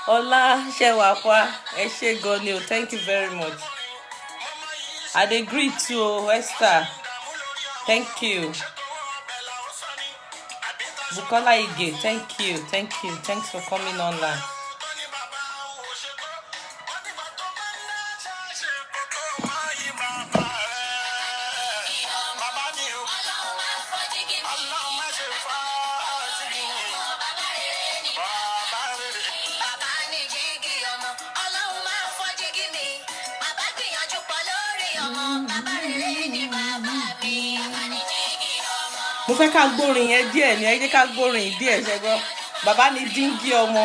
Ola Shewapwa, Eshe Gonio, thank you very much. I'd agree to Esther. Thank you. Bukola Ige, thank you. Thanks for coming online. Mo fẹ́ ká gbórin yẹn díẹ̀ ni ẹ jẹ́ ká gbórin díẹ̀ ṣẹ́gbọ́ bàbá ni díngí ọmọ.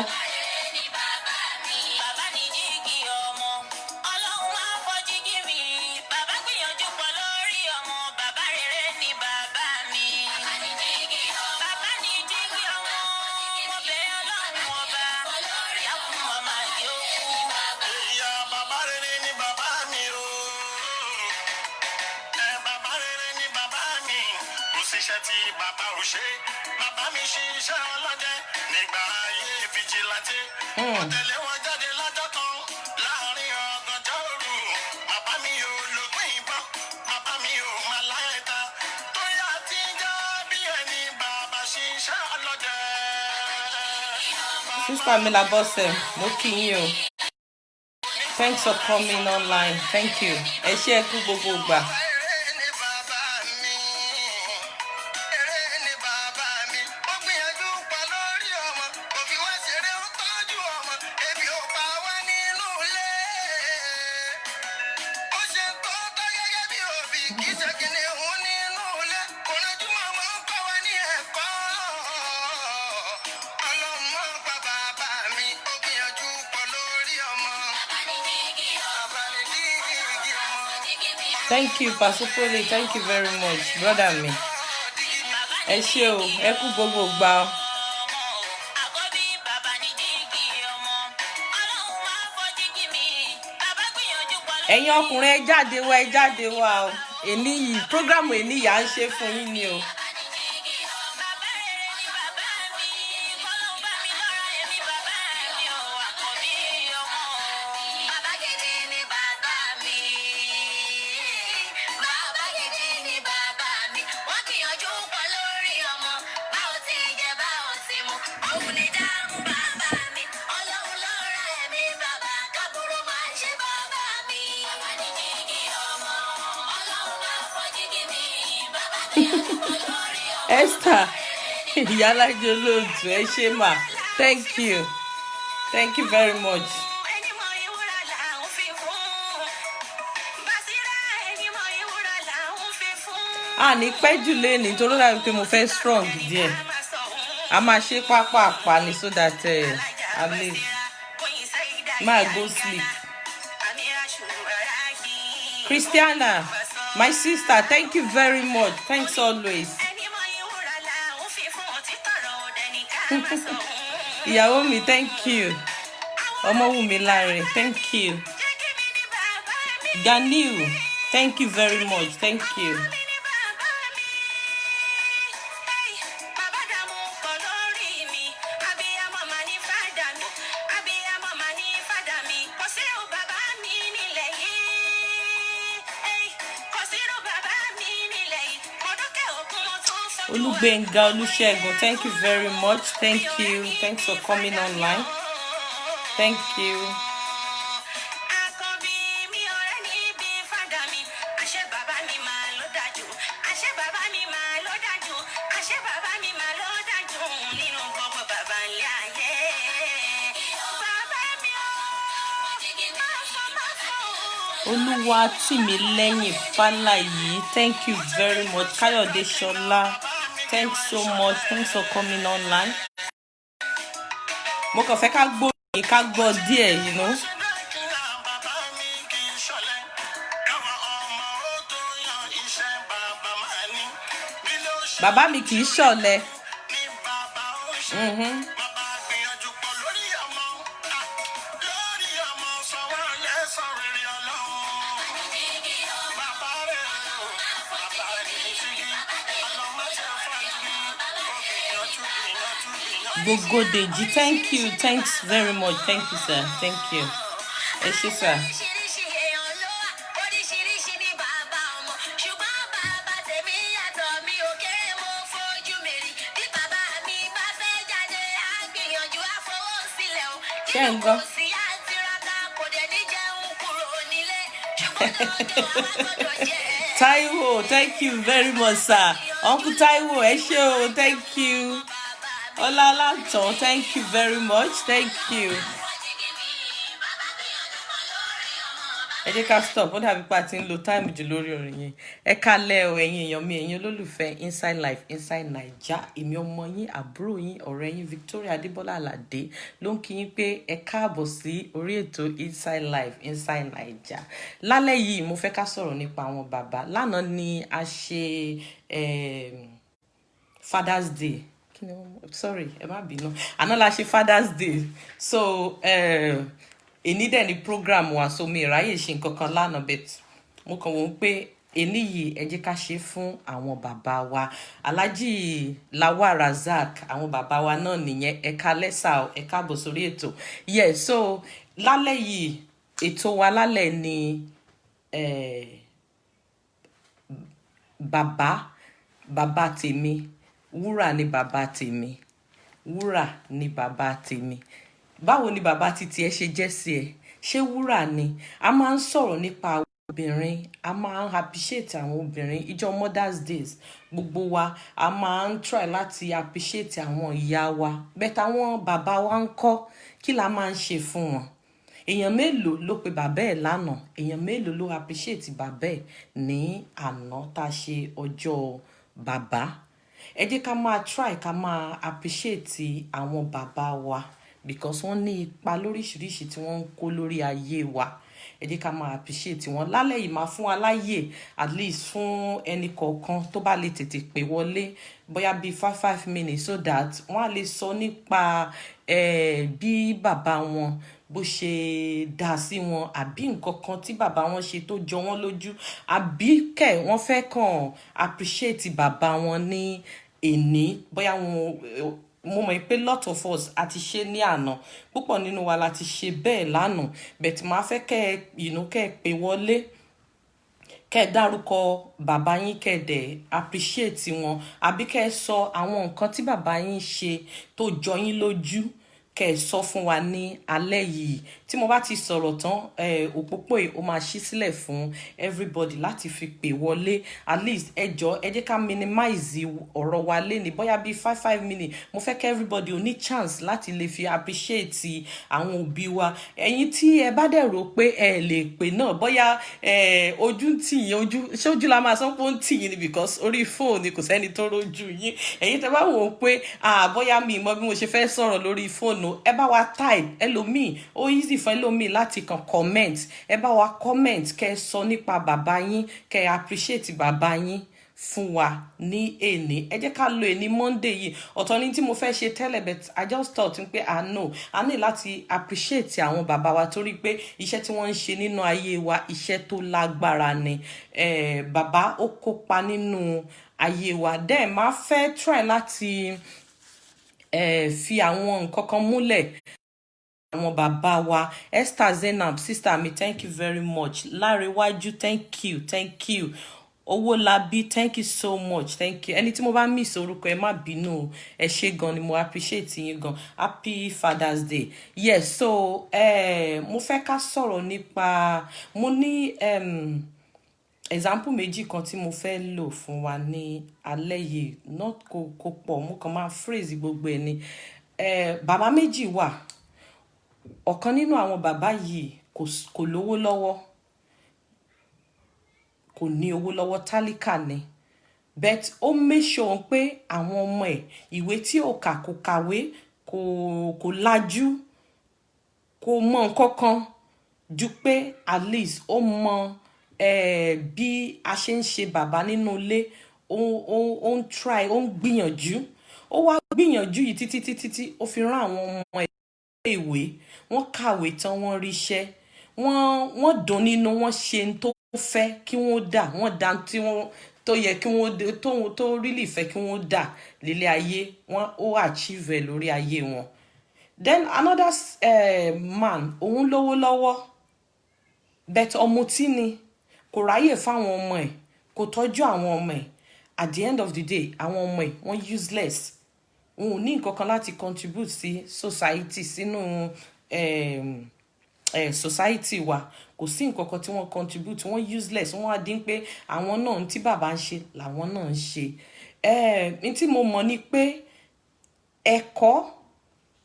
Sister Mila Bossem, looking you. Thanks for coming online. Thank you. Ẹ ṣé ẹ kú gbogbo gbà. Thank you, Pastor Poli. Thank you very much, brother me. Ẹ ṣé o, ẹ kú gbogbo gbà o. Ẹ̀yin ọkùnrin ẹ jáde wá o. Èní yìí program èní yà ń ṣe fún yín ni o. Esther, Yalaje Olóòtú, ẹ ṣé mà. Thank you very much. Ní pẹ́jù lé ní torí láti pé mo fẹ́ strong díẹ̀. A máa ṣe pápá ni so that at least ma go sleep. Christiana, my sister, thank you very much. Thanks always. Ìyàwó mi, thank you. Ọmọwùmí Láre, thank you. Ganiu, thank you very much. Thank you. Olugbenga Olusegun, thank you very much. Thank you. Thanks for coming online. Thank you. Oluwatimileyin Falayi, thank you very much. Kayode Shola, thanks so much. Thanks for coming online. Mo kàn fẹ́ ká gbọ́ díẹ̀, you know. Bàbá mi kì í ṣọ̀lẹ. Gogo Deji, thank you. Thanks very much. Thank you, sir. Thank you. Yes, sir. Taiwo, thank you very much, sir. Uncle Taiwo, Esho, thank you. Olalaton, thank you very much. Thank you. Ẹ jẹ́ ká stop, ó dàbí pa ti ń lo time jù lórí orin yẹn. Ẹ kálẹ́ o ẹ̀yin èèyàn mi, ẹ̀yin olólùfẹ́ Inside Life, Inside Naija. Èmi ọmọ yín, àbúrò yín, ọ̀rẹ́ yín Victoria Adébọ́lá Àlàdé ló ń kí yín pé ẹ káàbọ̀ sí orí ètò Inside Life, Inside Naija. Lálẹ́ yìí mo fẹ́ ká sọ̀rọ̀ nípa àwọn bàbá. Lánàá ni a ṣe Father's Day. Sorry, ẹ má bínú. Àná la ṣe Father's Day. So, èní dẹ̀ ni program wa, so mi ráyè ṣe nǹkan kan lánàá, but mo kàn wọ́n pé èní yìí ẹ jẹ́ ká ṣe fún àwọn bàbá wa. Alhaji Lawal Razak, àwọn bàbá wa náà nìyẹn. Ẹ káalẹ́ sà, ẹ káàbọ̀ sórí ètò. Yeah, so lálẹ́ yìí ètò wa lálẹ́ ni bàbá tèmi. Wúrà ni bàbá tèmi. Wúrà ni bàbá tèmi. Báwo ni bàbá títí ẹ ṣe jẹ́ sí ẹ? Ṣé wúrà ni? A máa ń sọ̀rọ̀ nípa àwọn obìnrin, a máa ń appreciate àwọn obìnrin. Ìjọ Mother's Days, gbogbo wa a máa ń try láti appreciate àwọn ìyá wa. But àwọn bàbá wa ń kọ́, kí la máa ń ṣe fún wọn? Èèyàn mélòó ló pe bàbá ẹ̀ lánàá? Èèyàn mélòó ló appreciate bàbá ẹ̀ ní àná tá ṣe ọjọ́ bàbá? Ẹ jẹ́ ká máa try ká máa appreciate àwọn bàbá wa, because wọ́n ní ipa lóríṣiríṣi tí wọ́n ń kó lórí ayé wa. Ẹ jẹ́ ká máa appreciate wọn. Lálẹ́ yìí máa fún wa láyè at least fún ẹnì kọ̀ọ̀kan tó bá lè tètè pè wọlé bóyá bíi 5 minutes, so that wọ́n á lè sọ nípa bí bàbá wọn bó ṣe dá sí wọn, àbí nǹkan kan tí bàbá wọn ṣe tó jọ wọ́n lójú, àbí kẹ̀ wọ́n fẹ́ kàn appreciate bàbá wọn ní èní. Bóyá mo mọ̀ pé lot of us a ti ṣe ní àná, púpọ̀ nínú wa la ti ṣe bẹ́ẹ̀ lánàá, but máa fẹ́ kẹ́ pè wọlé, kẹ́ dárúkọ bàbá yín, kẹ́ dẹ̀ appreciate wọn, àbí kẹ́ sọ àwọn nǹkan tí bàbá yín ṣe tó jọ yín lójú, kẹ́ sọ fún wa ní alẹ́ yìí. Tí mo bá ti sọ̀rọ̀ tán, òpópó yìí ó máa ṣí sílẹ̀ fún everybody láti fi pè wọlé. At least ẹ jẹ́ ká minimize ọ̀rọ̀ wa léni bóyá bíi 5 minutes. Mo fẹ́ kí everybody ó ní chance láti lè fi appreciate àwọn òbí wa. Ẹ̀yin tí ẹ bá dẹ̀ rò pé ẹ lè pè náà, bóyá ojú ń tì yín, ṣé ojú la máa sọ pé ó ń tì yín ni, because orí fóònù kò sẹ́ni tó rójú yín. Ẹ̀yin tẹ́ bá wò ó pé bóyá mi mọ bí mo ṣe fẹ́ sọ̀rọ̀ lórí fóònù, ẹ bá wa type. Ẹlòmíì ó easy fún ẹlòmíì láti kàn comment. Ẹ bá wa comment, kẹ́ sọ nípa bàbá yín, kẹ́ appreciate bàbá yín fún wa ní èní. Ẹ jẹ́ ká lo èní Monday yìí. Ọ̀tọ̀ ni tí mo fẹ́ ṣe tẹ́lẹ̀, but I just thought pé a ní láti appreciate àwọn bàbá wa, torí pé iṣẹ́ tí wọ́n ń ṣe nínú ayé wa, iṣẹ́ tó lágbára ni. Bàbá ó kópa nínú ayé wa. Then máa fẹ́ try láti fi àwọn nǹkan kan múlẹ̀ àwọn bàbá wa. Esther Zainab, sister mi, thank you very much. Lárewájú, thank you. Owólabí, thank you so much, thank you. Ẹni tí mo bá miss orúkọ ẹ má bínú, ẹ ṣé gan ni, mo appreciate yín gan. Happy Father's Day. Yes, so mo fẹ́ ká sọ̀rọ̀ nípa, mo ní example méjì kan tí mo fẹ́ lò fún wa ní alẹ́ yìí. Not kò pọ̀, mo kàn máa phrase gbogbo ẹ̀ ni. Bàbá méjì wà. Ọ̀kan nínú àwọn bàbá yìí kò lówó lọ́wọ́, kò ní owó lọ́wọ́, tálíkà ni. But ó make sure pé àwọn ọmọ ẹ̀, ìwé tí ó kà kò kàwé, kò lajú, kò mọ nǹkan kan ju pé at least ó mọ bí a ṣe ń ṣe bàbá nínú ilé. Ó ń try, ó ń gbìyànjú. ó wá gbìyànjú yìí títí ó fi rán àwọn ọmọ ẹ̀ ìwé, wọ́n kàwé tán, wọ́n ríṣẹ́, wọ́n dùn nínú, wọ́n ṣe n tó fẹ́ kí wọ́n dà, wọ́n dá tí wọ́n tó yẹ kí wọ́n tó really fẹ́ kí wọ́n dà lílé ayé, wọ́n ó achieve ẹ̀ lórí ayé wọn. Then another man, òun lówó lọ́wọ́, but ọ̀mùtí ni, kò ráyè fáwọn ọmọ ẹ̀, kò tọ́jú àwọn ọmọ ẹ̀. At the end of the day, àwọn ọmọ ẹ̀ wọ́n useless, wọn ò ní nǹkan kan láti contribute sí society, sínú society wa, kò sí nǹkan kan tí wọ́n contribute, wọ́n useless, wọ́n wá dín pé àwọn náà tí bàbá ń ṣe làwọn náà ń ṣe. Ní tí mo mọ̀ ni pé ẹ̀kọ́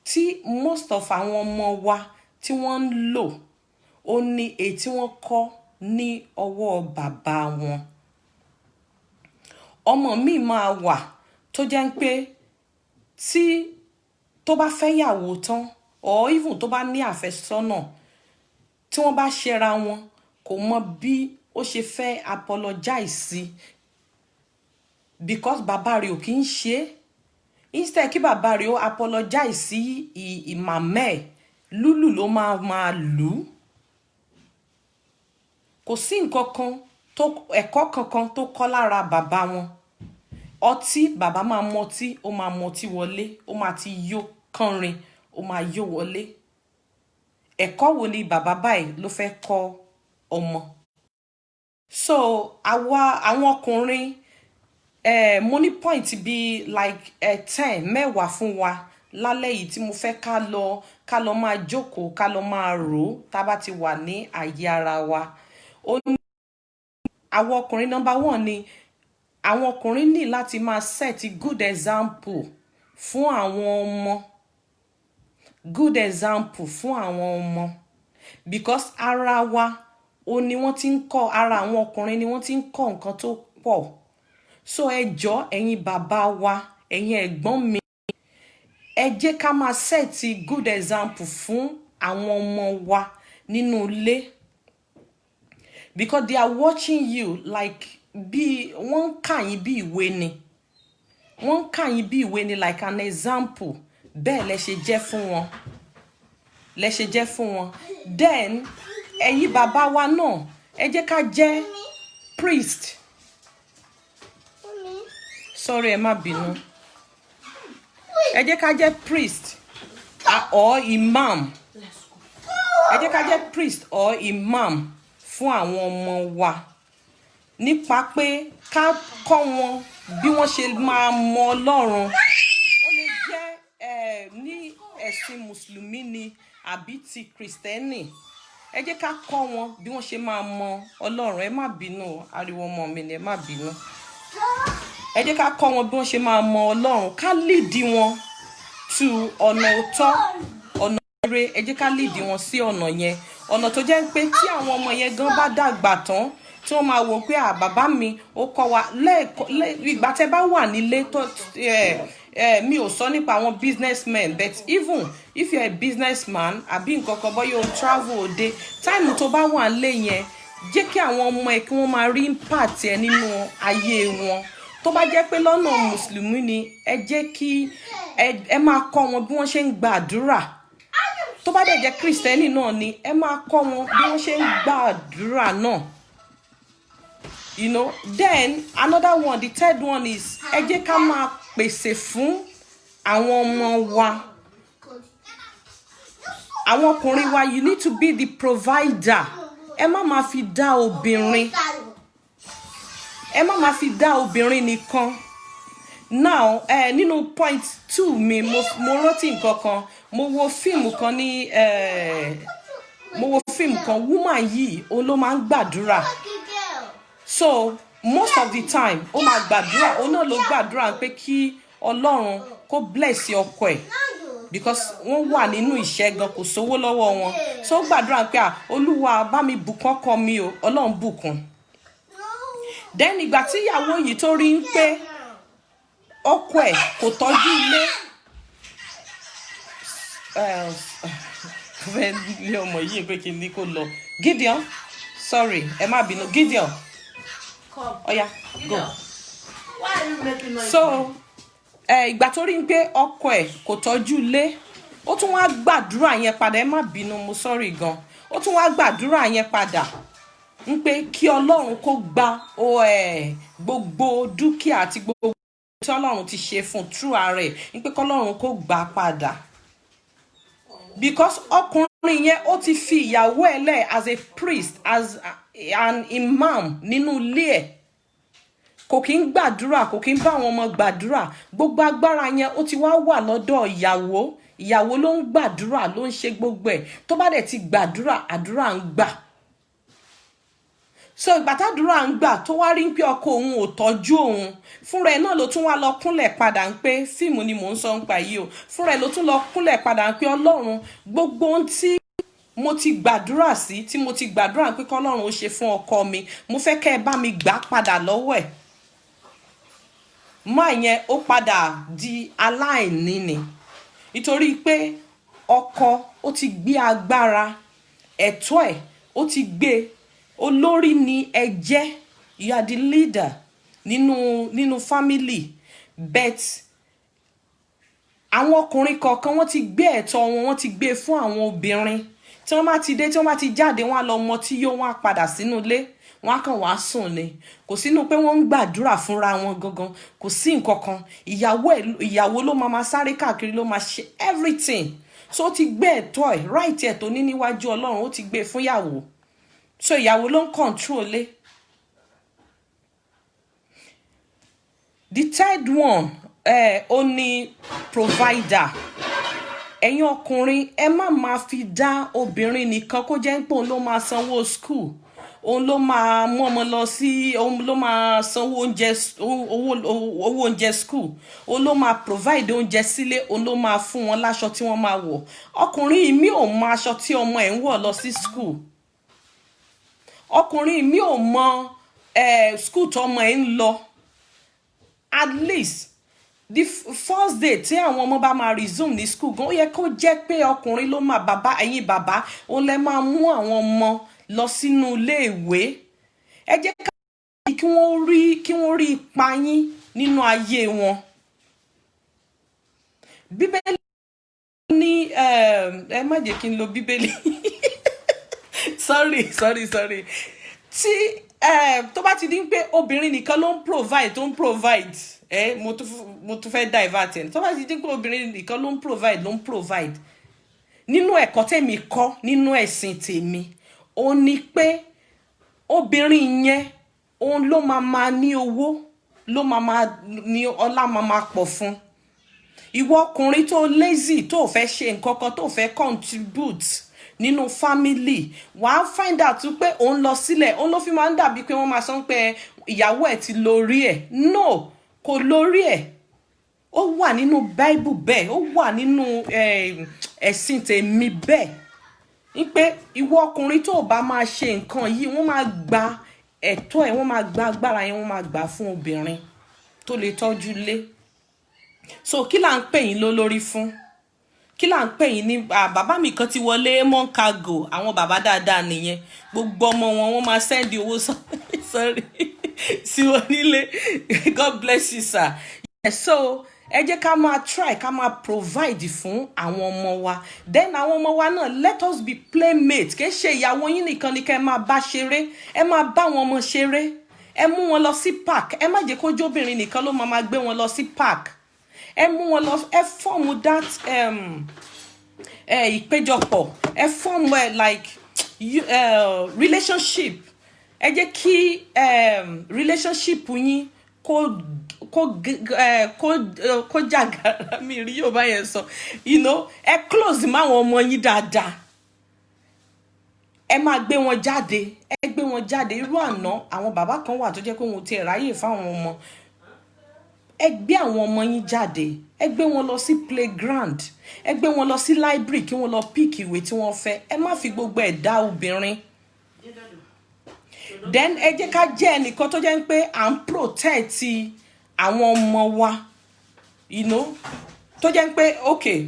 tí most of àwọn ọmọ wa tí wọ́n ń lò ó ní èyí tí wọ́n kọ́ ní ọwọ́ bàbá wọn. Ọmọ mi máa wà tó jẹ́ pé tó bá fẹ́ yàwó tán, or even tó bá ní àfẹ́sọ́nà, tí wọ́n bá ṣẹra wọn, kò mọ bí ó ṣe fẹ́ apologize sí, because bàbá rẹ̀ ò kí ń ṣe. Instead kí bàbá rẹ̀ ó apologize sí ìmàmẹ́ ẹ̀, lúlù ló máa lù. Kò sí nǹkan kan ẹ̀kọ́ kankan tó kọ́ lára bàbá wọn. Ọtí, bàbá máa mọtí, ó máa mọtí wọlé, ó máa ti yó kánrin, ó máa yó wọlé. Ẹ̀kọ́ wo ni bàbá báyìí ló fẹ́ kọ́ ọmọ? So àwọn ọkùnrin, mo ní point bí like 10 mẹ́wàá fún wa lálẹ́ yìí tí mo fẹ́ ká lọ máa jókòó, ká lọ máa rò tá bá ti wà ní àyè ara wa. Àwọn ọkùnrin number 1 ni àwọn ọkùnrin ní láti máa set good example fún àwọn ọmọ. Good example fún àwọn ọmọ, because ara wa ni wọ́n ti ń kọ́, ara àwọn ọkùnrin ni wọ́n ti ń kọ́ nǹkan tó pọ̀. So ẹ jọ̀ọ́ ẹ̀yin bàbá wa, ẹ̀yin ẹ̀gbọ́n mi, ẹ jẹ́ ká máa set good example fún àwọn ọmọ wa nínú ilé, because they are watching you like bí wọ́n ń kà yín bí ìwé ni, wọ́n ń kà yín bí ìwé ni like an example. Bẹ́ẹ̀ lẹ ṣe jẹ́ fún wọn, then ẹ̀yin bàbá wa náà, ẹ jẹ́ ká jẹ́ priest. Sorry, ẹ má bínú. Ẹ jẹ́ ká jẹ́ priest or imam. Ẹ jẹ́ ká jẹ́ priest or imam fún àwọn ọmọ wa, nípa pé ká kọ́ wọn bí wọ́n ṣe máa mọ Ọlọ́run. Ó lè jẹ́ ní ẹ̀sìn Mùsùlùmí ni àbí ti Kristẹni. Ẹ jẹ́ ká kọ́ wọn bí wọ́n ṣe máa mọ Ọlọ́run. Ẹ má bínú, ariwo ọmọ mi ni, ẹ má bínú. Ẹ jẹ́ ká kọ́ wọn bí wọ́n ṣe máa mọ Ọlọ́run, ká lead wọn to ọ̀nà òótọ́, ọ̀nà ire. Ẹ jẹ́ ká lead wọn sí ọ̀nà yẹn, ọ̀nà tó jẹ́ pé tí àwọn ọmọ yẹn gan bá dàgbà tán, tí wọ́n máa wò pé bàbá mi ó kọ́ wa ìgbà tẹ́ bá wà nílé tó mi ò sọ nípa àwọn businessmen, but even if you're a businessman àbí nǹkan kan, bọ́ yóò travel òde, time tó bá wà nílé yẹn, jẹ́ kí àwọn ọmọ ẹ̀ kí wọ́n máa rí impact ẹ̀ nínú ayé wọn. Tó bá jẹ́ pé lọ́nà Mùsùlùmí ni, ẹ jẹ́ kí ẹ máa kọ́ wọn bí wọ́n ṣe ń gbàdúrà. Tó bá dẹ̀ jẹ́ Kristẹni náà ni, ẹ máa kọ́ wọn bí wọ́n ṣe ń gbàdúrà náà. You know, then another one, the third one is ẹ jẹ́ ká máa pèsè fún àwọn ọmọ wa. Àwọn ọkùnrin wa, you need to be the provider. Ẹ má máa fi dá obìnrin. Ẹ má máa fi dá obìnrin nìkan. Now, nínú point 2 mi, mo rántí nǹkan kan. Mo wo fíìmù kan, woman yìí, òun ló máa ń gbàdúrà. So most of the time ó máa gbàdúrà, òun náà ló gbàdúrà pé kí Ọlọ́run kó bless ọkọ ẹ̀, because wọ́n wà nínú ìṣẹ́ gan, kò sówó lọ́wọ́ wọn. So ó gbàdúrà pé Olúwa bá mi bùkún ọkọ mi o, Ọlọ́run bùkún. Then ìgbà tí ìyàwó yìí tó rí pé ọkọ ẹ̀ kò tọ́jú ilé, ilé ọmọ yìí pé kí ni kó lọ. Gideon, sorry, ẹ má bínú. Gideon, oh yeah, go. Why are you making noise? So ìgbà tó rí ń pé ọkọ ẹ̀ kò tọ́jú ilé, ó tún wá gbàdúrà yẹn padà, ẹ má bínú, mo sorry gan, ó tún wá gbàdúrà yẹn padà ń pé kí Ọlọ́run kó gba gbogbo dúkìá àti gbogbo tí Ọlọ́run ti ṣe fún through ara ẹ̀, ń pé kọ́lọ́run kó gbà padà, because ọkùnrin yẹn ó ti fi ìyàwó ẹ̀ lẹ̀ as a priest, as an imam nínú ilé ẹ̀, kò kí ń gbàdúrà, kò kí ń bá àwọn ọmọ gbàdúrà, gbogbo agbára yẹn ó ti wá wà lọ́dọ̀ ìyàwó, ìyàwó ló ń gbàdúrà, ló ń ṣe gbogbo ẹ̀, tó bá dẹ̀ ti gbàdúrà, àdúrà ń gbà. So ìgbà tádúrà ń gbà tó wá rí pé ọkọ òun ò tọ́jú òun, fúnra ẹ̀ náà ló tún wá lọ kúnlẹ̀ padà ń pé fíìmù ni mò ń sọ ń pa yìí o, fúnra ẹ̀ ló tún lọ kúnlẹ̀ padà ń pé Ọlọ́run, gbogbo ohun tí mo ti gbàdúrà sí, tí mo ti gbàdúrà pé kọ́lọ́run ó ṣe fún ọkọ mi, mo fẹ́ kẹ́ ẹ bá mi gbà padà lọ́wọ́ ẹ̀. Máa yẹn ó padà di aláìní ni, nítorí pé ọkọ ó ti gbé agbára ẹ̀tọ́ ẹ̀, ó ti gbé, olórí ni ẹ jẹ́, you are the leader nínú family, but àwọn ọkùnrin kọ̀ọ̀kan wọ́n ti gbé ẹ̀tọ́ wọn, wọ́n ti gbé fún àwọn obìnrin, tí wọ́n bá ti dé, tí wọ́n bá ti jáde, wọ́n á lọ mọ tí yóò, wọ́n á padà sínú ilé, wọ́n á kàn wá sùn ni, kò sínú pé wọ́n ń gbàdúrà fúnra wọn gangan, kò sí nǹkan kan, ìyàwó ló máa sáré káàkiri, ló máa ṣe everything, so ó ti gbé ẹ̀tọ́ ẹ̀, right ẹ̀ tó ní níwájú Ọlọ́run, ó ti gbé fún ìyàwó, so ìyàwó ló ń control lé. The third one, ó ní provider. Ẹ̀yin ọkùnrin, ẹ má máa fi dá obìnrin nìkan kó jẹ́ pé òun ló máa sanwó school, òun ló máa mú ọmọ lọ sí, òun ló máa sanwó owó oúnjẹ school, òun ló máa provide oúnjẹ sílé, òun ló máa fún wọn láṣọ tí wọ́n máa wọ̀. Ọkùnrin mi ò mọ aṣọ tí ọmọ ẹ̀ ń wọ̀ lọ sí school. Ọkùnrin mi ò mọ school tó ọmọ ẹ̀ ń lọ. At least the first day tí àwọn ọmọ bá máa resume ní school gan, ó yẹ kó jẹ́ pé ọkùnrin ló máa, ẹ̀yin bàbá òun lẹ máa mú àwọn ọmọ lọ sínú iléèwé. Ẹ jẹ́ kí wọ́n rí ipa yín nínú ayé wọn. Bíbélì ní ẹ má jẹ́ kí n lo Bíbélì sorry tí tó bá ti di pé obìnrin nìkan ló ń provide mo tún fẹ́ divert ẹ̀, tó bá ti di pé obìnrin nìkan ló ń provide nínú ẹ̀kọ́ tèmi kọ́ nínú ẹ̀sìn tèmi, ó ní pé obìnrin yẹn òun ló máa ní owó, ló máa ní ọlá, máa pọ̀ fún. Ìwọ ọkùnrin tó lazy, tó fẹ́ ṣe nǹkan kan, tó fẹ́ contribute nínú family, wàá find out pé òun lọ sílẹ̀, òun ló fi máa ń dàbí pé wọ́n máa sọ pé ìyàwó ẹ̀ ti lórí ẹ̀. No, kò lórí ẹ̀. Ó wà nínú Bible bẹ́ẹ̀, ó wà nínú ẹ̀sìn tèmi bẹ́ẹ̀. Ní pé ìwọ ọkùnrin tó bá máa ṣe nǹkan yìí, wọ́n máa gba ẹ̀tọ́ ẹ̀, wọ́n máa gba agbára yẹn, wọ́n máa gbà fún obìnrin tó lè tọ́jú ilé. So kí là ń pè yín lólórí fún? Kí là ń pè yín ní bàbá mi kan ti wọlé Moncago, àwọn bàbá dáadáa nìyẹn, gbogbo ọmọ wọn wọ́n máa send owó sorry sí wọn nílé. God bless you sir. Yes, so ẹ jẹ́ ká máa try, ká máa provide fún àwọn ọmọ wa, then àwọn ọmọ wa náà, let us be playmates. Kì í ṣe ìyàwó yín nìkan ni kẹ́ máa bá ṣeré, ẹ máa bá wọn ọmọ ṣeré, ẹ mú wọn lọ sí park, ẹ má jẹ́ kó jóbìnrin nìkan ló máa gbé wọn lọ sí park, ẹ mú wọn lọ, ẹ form that ìpéjọpọ̀, ẹ form like relationship. Ẹ jẹ́ kí relationship yín kó jàgàrà, mi rí yóò bá yẹn sọ, ẹ close máwọn ọmọ yín dáadáa, ẹ máa gbé wọn jáde, irú àná àwọn bàbá kan wà tó jẹ́ pé wọn ti ráyè fáwọn ọmọ, ẹ gbé àwọn ọmọ yín jáde, ẹ gbé wọn lọ sí playground, ẹ gbé wọn lọ sí library kí wọ́n lọ pick ìwé tí wọ́n fẹ́, ẹ má fi gbogbo ẹ̀ dá obìnrin. Then ẹ jẹ́ ká jẹ́ ẹnìkan tó jẹ́ pé à ń protect àwọn ọmọ wa, tó jẹ́ pé okay,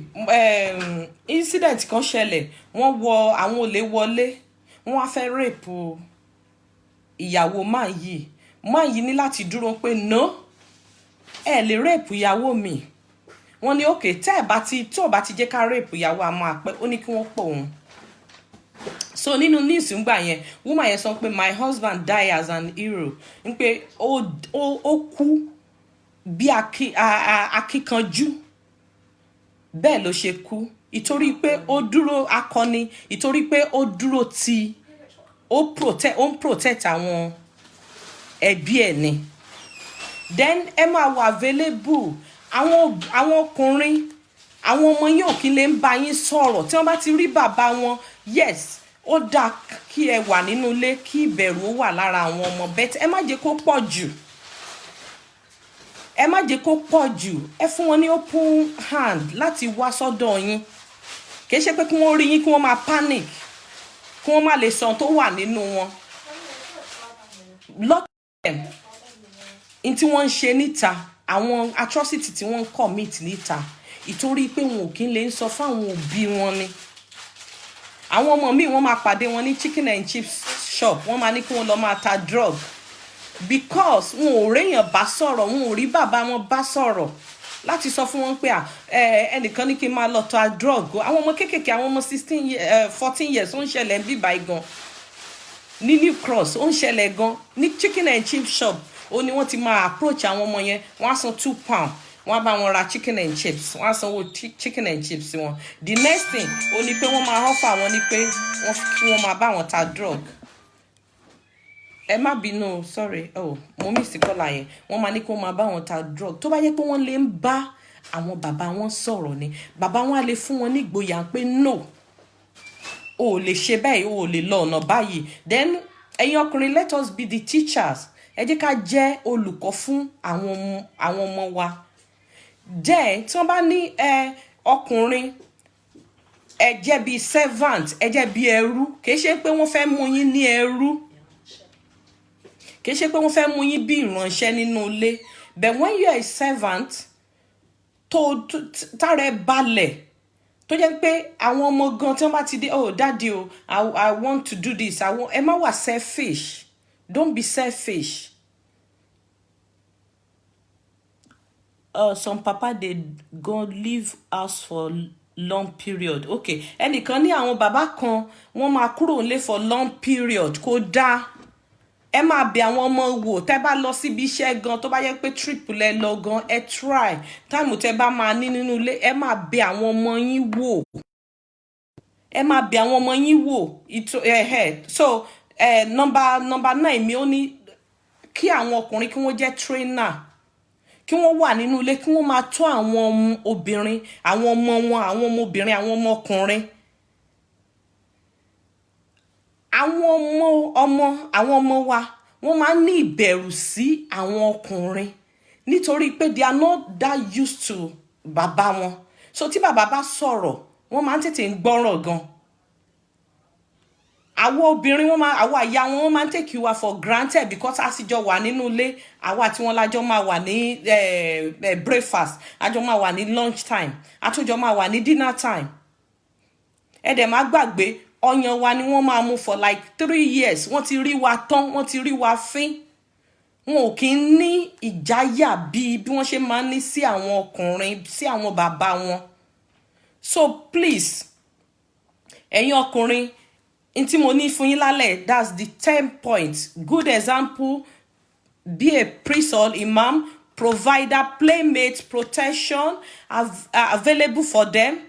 incident kan ṣẹlẹ̀, àwọn olè wọlé, wọ́n wá fẹ́ rape ìyàwó máa yìí ní láti dúró pé no, ẹ lè rape ìyàwó mi. Wọ́n ní okay, tí ò bá ti jẹ́ ká rape ìyàwó a máa pẹ́, ó ní kí wọ́n pọ̀ òun. So nínú news ńgbà yẹn, woman yẹn sọ pé my husband die as an hero. Ń pé ó kú bí akíkanjú. Bẹ́ẹ̀ ló ṣe kú. Ìtorí pé ó dúró akọni, ìtorí pé ó dúró ti ó protect àwọn ẹbí ẹ̀ ni. Then ẹ máa wà available. Àwọn ọkùnrin, àwọn ọmọ yín ò kí lè ń bá yín sọ̀rọ̀. Tí wọ́n bá ti rí bàbá wọn, yes, ó dáa kí ẹ wà nínú ilé, kí ìbẹ̀rù ó wà lára àwọn ọmọ. But ẹ má jẹ́ kó pọ̀ jù. Ẹ má jẹ́ kó pọ̀ jù. Ẹ fún wọn ní open hand láti wá sọ́dọ̀ yín. Kì í ṣe pé kí wọ́n rí yín kí wọ́n máa panic, kí wọ́n má lè sọ tó wà nínú wọn. Lot of them, in tí wọ́n ń ṣe níta, àwọn atrocity tí wọ́n ń commit níta, ìtorí pé wọn ò kí ń lè sọ fún àwọn òbí wọn ni. Àwọn ọmọ míì wọ́n máa pàdé wọn ní chicken and chips shop, wọ́n máa ní kí wọ́n lọ máa ta drug because wọn ò réyàn bá sọ̀rọ̀, wọn ò rí bàbá wọn bá sọ̀rọ̀ láti sọ fún wọn pé ẹnìkan ní kí n máa lọ ta drug. Àwọn ọmọ kéékèèké, àwọn ọmọ 14 years ó ń ṣẹlẹ̀ ń bíbá igan ní New Cross, ó ń ṣẹlẹ̀ gan ní chicken and chips shop. Ó ní wọ́n ti máa approach àwọn ọmọ yẹn, wọ́n á san £2, wọ́n á bá wọn ra chicken and chips, wọ́n á sanwó chicken and chips wọn. The next thing ó ní pé wọ́n máa offer wọn ní pé wọ́n máa bá wọn ta drug. Ẹ má bínú, sorry, mo miss kọ́lá yẹn. Wọ́n máa ní kí wọ́n máa bá wọn ta drug. Tó bá yẹ pé wọ́n lè ń bá àwọn bàbá wọn sọ̀rọ̀ ni, bàbá wọn á lè fún wọn ní ìgboyà pé no, o ò lè ṣe báyìí, o ò lè lọ ọ̀nà báyìí. Then ẹ̀yin ọkùnrin, let us be the teachers. Ẹ jẹ́ ká jẹ́ olùkọ́ fún àwọn ọmọ wa. Then tí wọ́n bá ní ọkùnrin, ẹ jẹ́ bí servant, ẹ jẹ́ bí ẹrú. Kì í ṣe pé wọ́n fẹ́ mú yín ní ẹrú. Kì í ṣe pé wọ́n fẹ́ mú yín bí ìránṣẹ́ nínú ilé. But when you are a servant, tára ẹ balẹ̀, tó jẹ́ pé àwọn ọmọ gan tí wọ́n bá ti dé, oh daddy, I want to do this. Ẹ má wà selfish. Don't be selfish. Some papa they go leave house for long period. Okay. Ẹnìkan ní àwọn bàbá kan wọ́n máa kúrò nílé for long period. Kò dáa. Ẹ máa bẹ̀ àwọn ọmọ wò. Tẹ́ bá lọ síbi iṣẹ́ gan, tó bá yẹ pé trip lẹ lọ gan, ẹ try. Time tẹ́ bá máa ní nínú ilé, ẹ máa bẹ̀ àwọn ọmọ yín wò. Ẹ máa bẹ̀ àwọn ọmọ yín wò. So number 9 mi ó ní kí àwọn ọkùnrin kí wọ́n jẹ́ trainer, kí wọ́n wà nínú ilé, kí wọ́n máa tọ́ àwọn obìnrin, àwọn ọmọ wọn, àwọn ọmọbìnrin, àwọn ọmọkùnrin. Àwọn ọmọ wa wọ́n máa ń ní ìbẹ̀rù sí àwọn ọkùnrin nítorí pé they are not that used to bàbá wọn. So tí bàbá bá sọ̀rọ̀, wọ́n máa ń tètè ń gbọ́ràn gan. Àwọn obìnrin àwọn àyà wọn máa ń take you for granted because àsìjọ wà nínú ilé, àwa tí wọ́n lájọ máa wà ní breakfast, àjọ máa wà ní lunch time, àtúnjọ máa wà ní dinner time. Ẹ dẹ̀ má gbàgbé, ọyàn wa ni wọ́n máa mú for like 3 years. Wọ́n ti rí wa tán, wọ́n ti rí wa fín. Wọn ò kí ń ní ìjáyà bí wọ́n ṣe máa ń ní sí àwọn ọkùnrin, sí àwọn bàbá wọn. So please, ẹ̀yin ọkùnrin, Inti mo ní fún yín lálẹ́, that's the 10 points. Good example, be a priest or imam, provider, playmate, protection, available for them,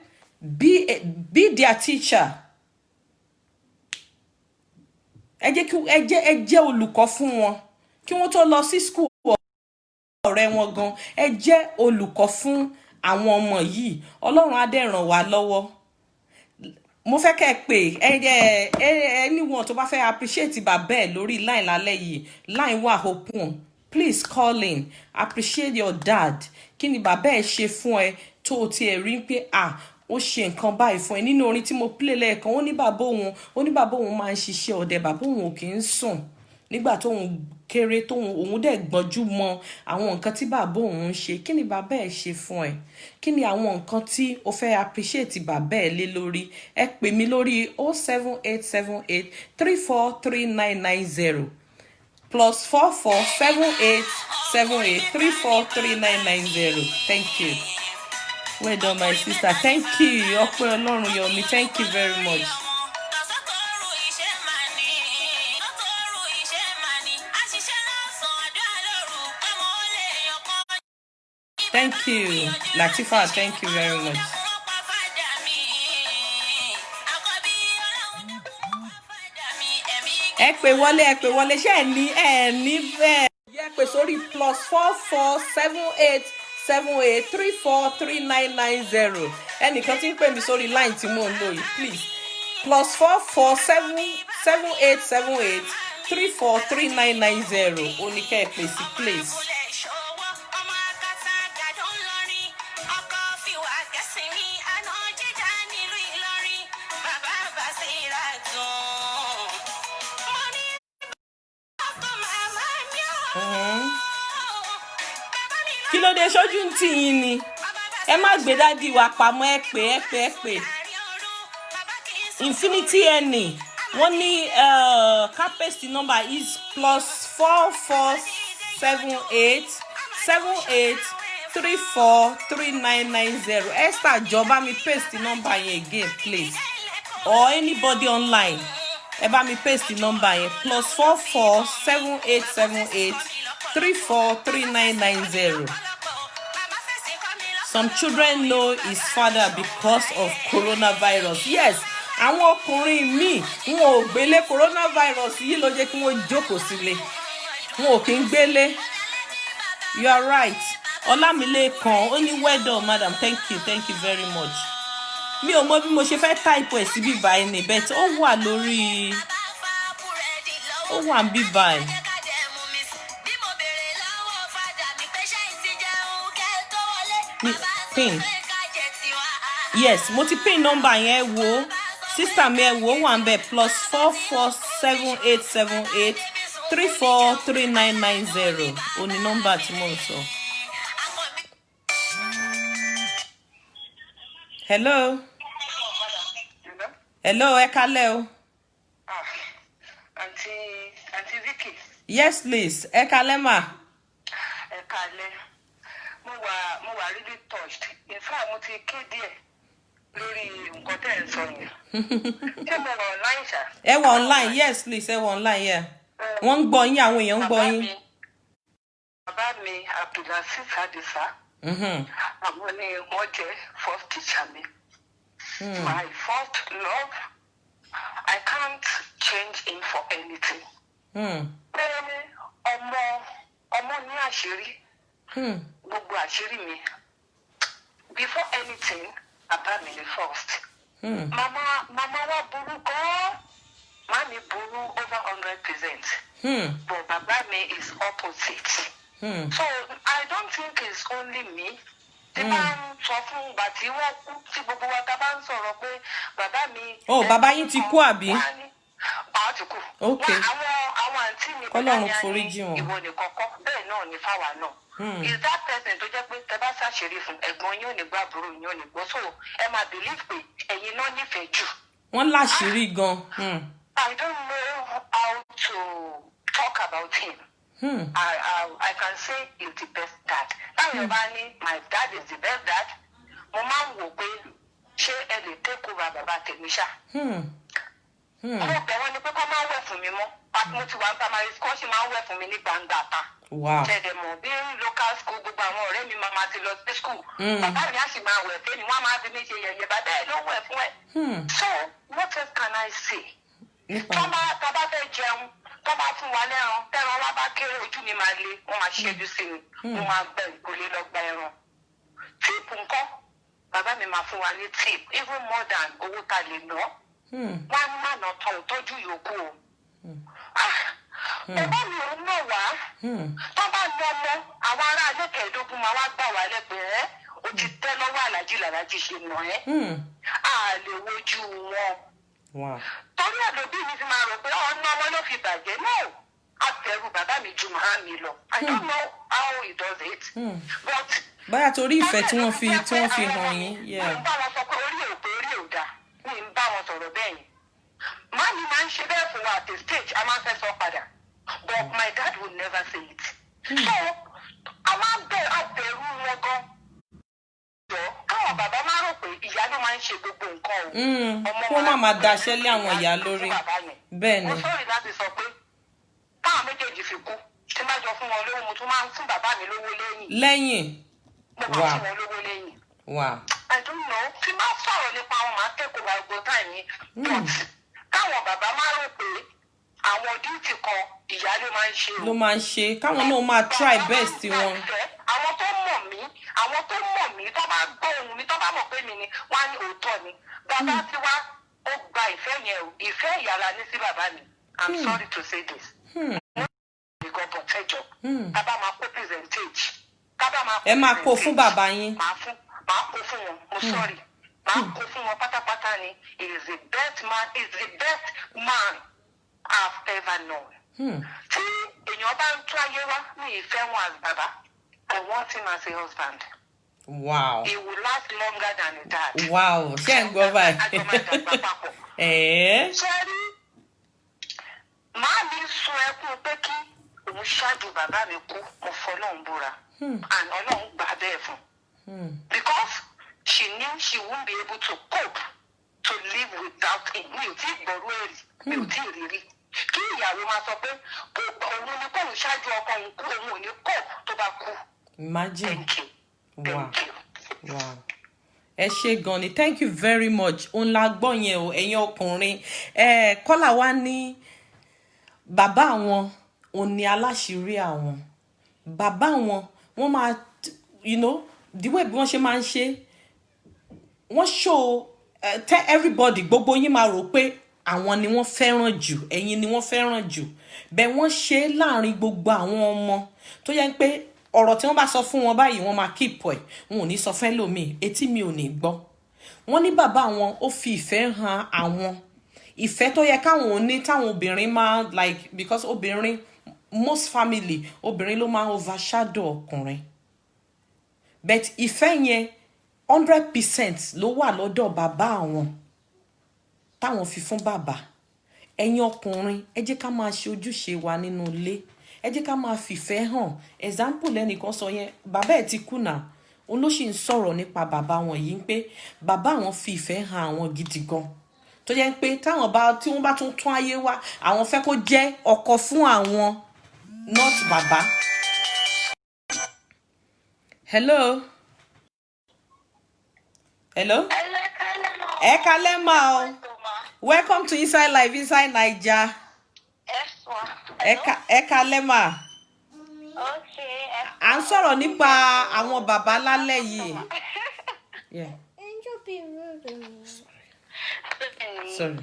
be their teacher. Ẹ jẹ́ olùkọ́ fún wọn. Kí wọ́n tó lọ sí school ọ̀rẹ́ wọn gan, ẹ jẹ́ olùkọ́ fún àwọn ọmọ yìí. Ọlọ́run á dẹ̀ ràn wá lọ́wọ́. Mo fẹ́ kẹ́ pé anyone tó bá fẹ́ appreciate bàbá ẹ̀ lórí line lálẹ́ yìí, line wà open. Please call in, appreciate your dad. Kí ni bàbá ẹ̀ ṣe fún ẹ tó ti ẹ̀ rí pé ó ṣe nǹkan báyìí fún ẹ. Nínú orin tí mo play lẹ́ẹ̀kan, ó ní bàbá òun máa ń ṣiṣẹ́ ọdẹ, bàbá òun ò kì í sùn nígbà tóun kéré, òun dẹ̀ gbọ́njú mọ àwọn nǹkan tí bàbá òun ń ṣe. Kí ni bàbá ẹ̀ ṣe fún ẹ? Kí ni àwọn nǹkan tí o fẹ́ appreciate bàbá ẹ̀ lé lórí? Ẹ pè mí lórí 07878 343990. +447878343990. Thank you. Well done, my sister. Thank you. Ọpẹ́ Ọlọ́run Yomi. Thank you very much. Thank you, Latifa. Thank you very much. Ẹ pè wọlé ṣé ẹ ní bẹ́ẹ̀. Yẹ pè sórí +447878343990. Ẹnìkan tí ń pè mí sórí line tí mò ń lò yìí, please. +447878343990. Oníkẹ́ ẹ pè sí, please. Kí ló dé ṣojú ń tì yín ni? Ẹ má gbé dádì wa pamọ́, ẹ pè. Infinity Any. Wọ́n ní capacity number is +447878343990. Esther, jọ̀ọ́ bá mi paste number yẹn again, please. Or anybody online. Ẹ bá mi paste number yẹn +447878343990. Some children know his father because of coronavirus. Yes, àwọn ọkùnrin míì wọn ò gbélé coronavirus yìí ló jẹ́ kí wọ́n jókòó sílé. Wọn ò kí ń gbélé. You are right. Ọlámilékan ó ní well done, madam. Thank you very much. Mi ò mọ bí mo ṣe fẹ́ type ẹ̀ sí bíbá ẹni but ó wà lórí ń bíbá ẹ̀. Pin. Yes, mo ti pin number yẹn wo. Sister mi ẹ wo wà ń bẹ̀ +447878343990. Ó ní number tí mo ń sọ. Hello, ẹ kálẹ́ o. Auntie Vicky. Yes, please. Ẹ kálẹ́ mà. Ẹ kálẹ́. Mo wà really touched. In fact, mo ti kéde ẹ̀ lórí nǹkan tẹ́ ẹ̀ sọ yẹn. Ṣé mo wà online ṣá? Ẹ wà online, yes please, ẹ wà online, yeah. Wọ́n ń gbọ́ yín, àwọn èèyàn ń gbọ́ yín. Bàbá mi Abdulaziz Adisa. Àwọn ni wọ́n jẹ́ first teacher mi. My first love, I can't change him for anything. Bẹ́ẹ̀ni ọmọ ní àṣírí. Gbogbo àṣírí mi. Before anything, bàbá mi ni first. Mama wa burú gan. Mami burú over 100%. But bàbá mi is opposite. So I don't think it's only me. Tí bá ń sọ fún ìgbà tí wọ́n kú tí gbogbo wa ta bá ń sọ̀rọ̀ pé bàbá mi. Oh, bàbá yín ti kú àbí? Àwọn ti kú. Okay. Àwọn àǹtí mi Ọlọ́run foríjì wọn. Ìwọ nìkan kọ́ bẹ́ẹ̀ náà ní fáwa náà. Is that person tó jẹ́ pé tẹ bá ṣàṣírí fún ẹ̀gbọ́n yín ò ní gbà àbúrò yín ò ní gbọ́. So ẹ máa believe pé ẹ̀yin náà nífẹ̀ẹ́ jù. Wọ́n láṣìírí gan. I don't know how to talk about him. I can say he's the best dad. Táwọn bá ní my dad is the best dad. Mo máa ń wò pé ṣé ẹ lè take over bàbá tèmi ṣá. Mo bẹ̀ wọ́n ni pé kọ́ máa wẹ̀ fún mi mọ́. Mo ti wà ní primary school ṣì máa ń wẹ̀ fún mi ní gbangba ta. Ṣẹ̀dẹ̀ mọ̀ bí local school gbogbo àwọn ọ̀rẹ́ mi máa ti lọ sí school. Bàbá mi á sì máa wẹ̀ fún mi, wọ́n á máa fi mí ṣe yẹ̀yẹ̀ bàbá ẹ̀ ló wẹ̀ fún ẹ̀. So what else can I say? Tọ́ bá fẹ́ jẹun, tọ́ bá fún wa lẹ́ran, tẹ́ran wá bá kéré ojú mi máa le, wọ́n máa ṣẹ́jú sí mi, wọ́n máa gbẹ ìkólé lọ gba ẹran. Tíìpù ńkọ́, bàbá mi máa fún wa ní tíìpù, even more than owó ta lè ná. Wọ́n á má nà tán ìtọ́jú yòókù o. Bàbá mi ò ń mọ̀ wá. Tọ́ bá lọ mọ́, àwọn ará ilé kẹ̀ẹ́dógún máa wá gbà wá lẹ́gbẹ̀ẹ́. Ó ti tẹ́ lọ́wọ́ àlàjì làlájì ṣe nà ẹ́. A lè wojú wọn. Torí àdóbí mi fi máa rò pé ọ̀nà ọmọ ló fi bàjẹ́ náà. Àtẹ̀rù bàbá mi ju màá mi lọ. I don't know how he does it. But báyà torí ìfẹ́ tí wọ́n fi hàn yín. Mi ń bá wọn sọ pé orí ò dá. Mi ń bá wọn sọ̀rọ̀ bẹ́ẹ̀ yẹn. Màmí máa ń ṣe bẹ́ẹ̀ fún wa at a stage, a máa ń fẹ́ sọ padà. But my dad never say it. So a máa bẹ̀rù wọn gan. Káwọn bàbá máa rò pé ìyá ló máa ń ṣe gbogbo nǹkan o. Kó má máa daṣẹ́ lé àwọn ìyá lórí. Bẹ́ẹ̀ ni. Mo sọ̀rọ̀ láti sọ pé táwọn méjèèjì fi kú tí má jọ fún wọn lówó mo tún máa ń fún bàbá mi lówó lẹ́yìn. Lẹ́yìn. Mo máa fún wọn lówó lẹ́yìn. Wow. I don't know. Tí máa sọ̀rọ̀ nípa wọn máa kẹ́kọ̀ọ́ bá gbọ́ táìmì. But káwọn bàbá máa rò pé àwọn díìtì kan ìyá ló máa ń ṣe. Ló máa ń ṣe. Káwọn náà máa try best wọn. Àwọn tó mọ̀ mí tó bá gbọ́ ohùn mi tó bá mọ̀ pé mi ni wọ́n á ní òótọ́ ni. Bàbá tí wá ó gba ìfẹ́ yẹn o. Ìfẹ́ ìyá la ní sí bàbá mi. I'm sorry to say this. Ìgò bọ̀tẹ́jọ. Kábà máa kó percentage. Ẹ máa kó fún bàbá yín. Máa kó fún wọn. Mo sorry. Máa kó fún wọn pátápátá ni. He is the best man I've ever known. Tí èèyàn bá ń tún ayé wá ní ìfẹ́ wọn as bàbá, I want him as a husband. Wow. He will last longer than a dad. Wow. Ṣé ń gbọ́ báyìí? Àjọ máa dàgbà papọ̀. Ṣé rí? Màá mi sun ẹkún pé kí òun ṣáájú bàbá mi kú, mo fọlọ́run búra. And Ọlọ́run gbà bẹ́ẹ̀ fún. Because she knew she wouldn't be able to cope to live without him. Mi ò tí ì gbọ́rú ẹ̀rí, mi ò tí ì rírí. Kí ìyàwó máa sọ pé òun ni kóun ṣáájú ọkọ òun kú, òun ò ní cope tó bá kú. Imagine. Thank you. Wow. Thank you. Wow. Ẹ ṣé gan ni, thank you very much. Òun la gbọ́ yẹn o, ẹ̀yin ọkùnrin. Kọ́lá wa ní bàbá àwọn òun ni aláṣírí àwọn. Bàbá wọn, wọ́n máa, the way bí wọ́n ṣe máa ń ṣe, wọ́n show tell everybody, gbogbo yín máa rò pé àwọn ni wọ́n fẹ́ràn jù, ẹ̀yin ni wọ́n fẹ́ràn jù. Bẹ́ẹ̀ wọ́n ṣe láàrin gbogbo àwọn ọmọ tó yẹ pé ọ̀rọ̀ tí wọ́n bá sọ fún wọn báyìí wọ́n máa keep ẹ̀, wọn ò ní sọ fẹ́ lómi, etí mi ò ní gbọ́. Wọ́n ní bàbá wọn ó fi ìfẹ́ hàn àwọn, ìfẹ́ tó yẹ káwọn ò ní táwọn obìnrin máa like, because obìnrin, most family obìnrin ló máa overshadow ọkùnrin. But ìfẹ́ yẹn 100% ló wà lọ́dọ̀ bàbá àwọn táwọn fi fún bàbá. Ẹ̀yin ọkùnrin, ẹ jẹ́ ká máa ṣe ojúṣe wa nínú ilé. Ẹ jẹ́ ká máa fìfẹ́ hàn. Example ẹnìkan sọ yẹn, bàbá ẹ̀ ti kú náà. Òun ló sì ń sọ̀rọ̀ nípa bàbá wọn yìí pé bàbá àwọn fi ìfẹ́ hàn àwọn gidi gan. Tó jẹ́ pé tí wọ́n bá tún ayé wá, àwọn fẹ́ kó jẹ́ ọkọ fún àwọn, not bàbá. Hello. Hello. Ẹ kálẹ́ mà o. Welcome to Inside Life, Inside Naija. Ẹ kálẹ́ mà. À ń sọ̀rọ̀ nípa àwọn bàbá lálẹ́ yìí. Yeah. Sorry.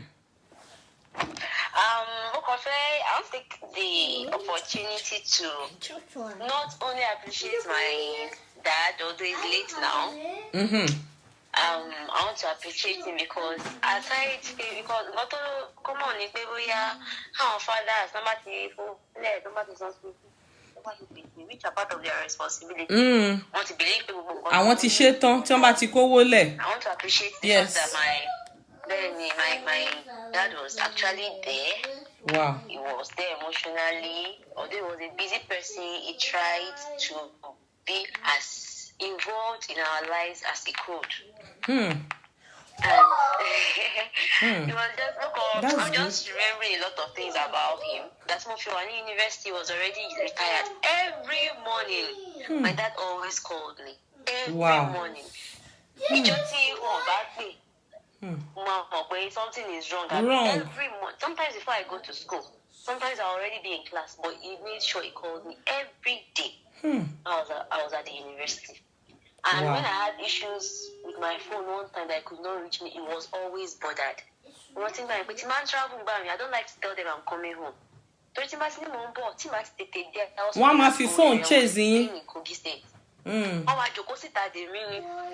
I'll take the opportunity to not only appreciate my dad, although he's late now. I want to appreciate him because aside, because not come on, if we are our fathers, somebody which are part of their responsibility. Want to believe people. I want to share tán tí wọ́n bá ti kówó lẹ̀. I want to appreciate the fact that my dad was actually there. Wow. He was there emotionally. Although he was a busy person, he tried to be as involved in our lives as he could. And it was just I'm just remembering a lot of things about him. That's what Fiwani University was already retired. Every morning, my dad always called me. Every morning. Something is wrong. Every morning. Sometimes before I go to school, sometimes I'll already be in class, but he made sure he called me every day. I was at the university. And when I had issues with my phone one time that I could not reach me, it was always bothered. One thing that I don't like to tell them I'm coming home. One máa fi phone chase yín.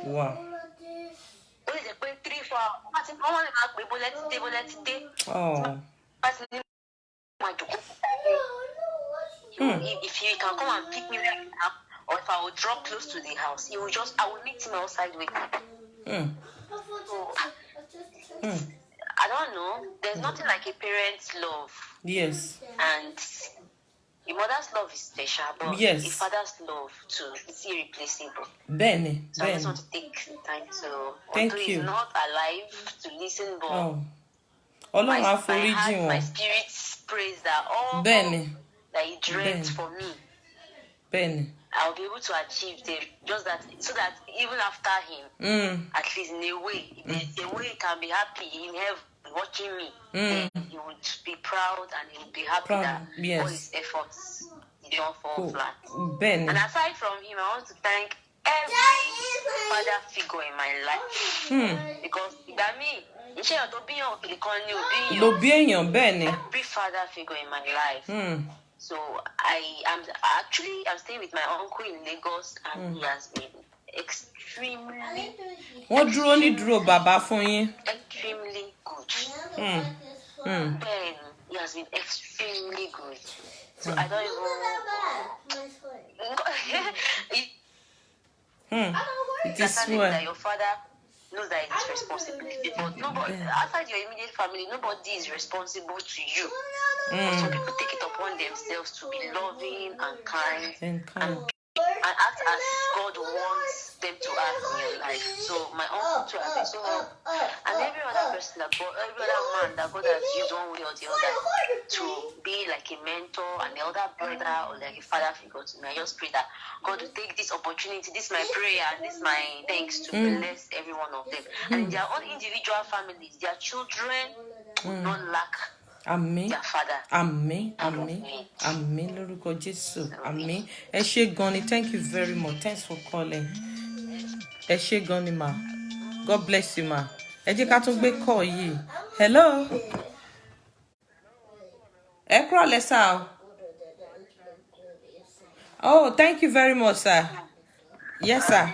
Wow. Oh. If he can come and pick me where I am, or if I would drop close to the house, I would meet him outside waiting. I don't know. There's nothing like a parent's love. Yes. And a mother's love is special, but Yes. a father's love too is irreplaceable. Bẹ́ẹ̀ni, So I just bẹ́ẹ̀ni. want to take time to, Thank although you. he's not alive to listen, but Oh. Ọlọ́run my àforíjì heart, my wọn. spirit prays that all Bẹ́ẹ̀ni, that he dreamt Bẹ́ẹ̀ni. for me, bẹ́ẹ̀ni. I'll be able to achieve them. Just that, so that even after him, at least in a way, the way he can be happy in heaven watching me, then he would be proud and he would be happy Proud, that yes. all his efforts don't fall Cool. flat. Bẹ́ẹ̀ni. And aside from him, I want to thank every father figure in my life. Because Ló bí èèyàn bẹ́ẹ̀ ni. every father figure in my life. So I'm staying with my uncle in Lagos, and he has been extremely. Wọ́n dúró ní dúró bàbá fún yín. Extremely good. Then he has been extremely good. So I don't even. It is well. That your father knows that it's responsibility, but nobody outside your immediate family, nobody is responsible to you. But some people take it upon themselves to be loving and kind And kind. and act as God wants them to act in your life. So my uncle too has been so helpful. And every other person every other man that God has used one way or the other to be like a mentor, an elder brother, or like a father figure to me. I just pray that God will take this opportunity, this is my prayer, and this is my thanks to bless every one of them. And in their own individual families, their children will not lack Àmín. their father. Àmín, àmín, àmín lórúkọ Jésù. Àmín. Ẹ ṣé gan ni. Thank you very much. Thanks for calling. Ẹ ṣé gan ni ma. God bless you ma. Ẹ jẹ́ ká tún gbé call yìí. Hello. Ẹ kúrọ̀lẹ́ sà o. Oh, thank you very much, sir. Yes, sir.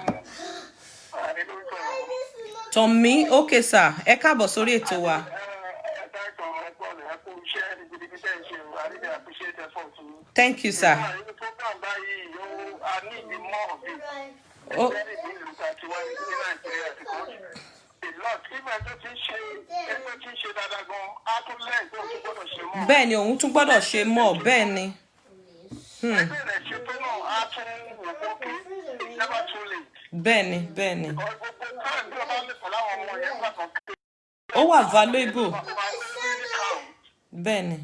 Tommy, okay, sir. Ẹ káàbọ̀ sórí ètò wa. Thank you, sir. Oh. Bẹ́ẹ̀ ni òun tún gbọ́dọ̀ ṣe mọ́ bẹ́ẹ̀ ni. Bẹ́ẹ̀ ni, bẹ́ẹ̀ ni. Ó wà valuable. Bẹ́ẹ̀ ni.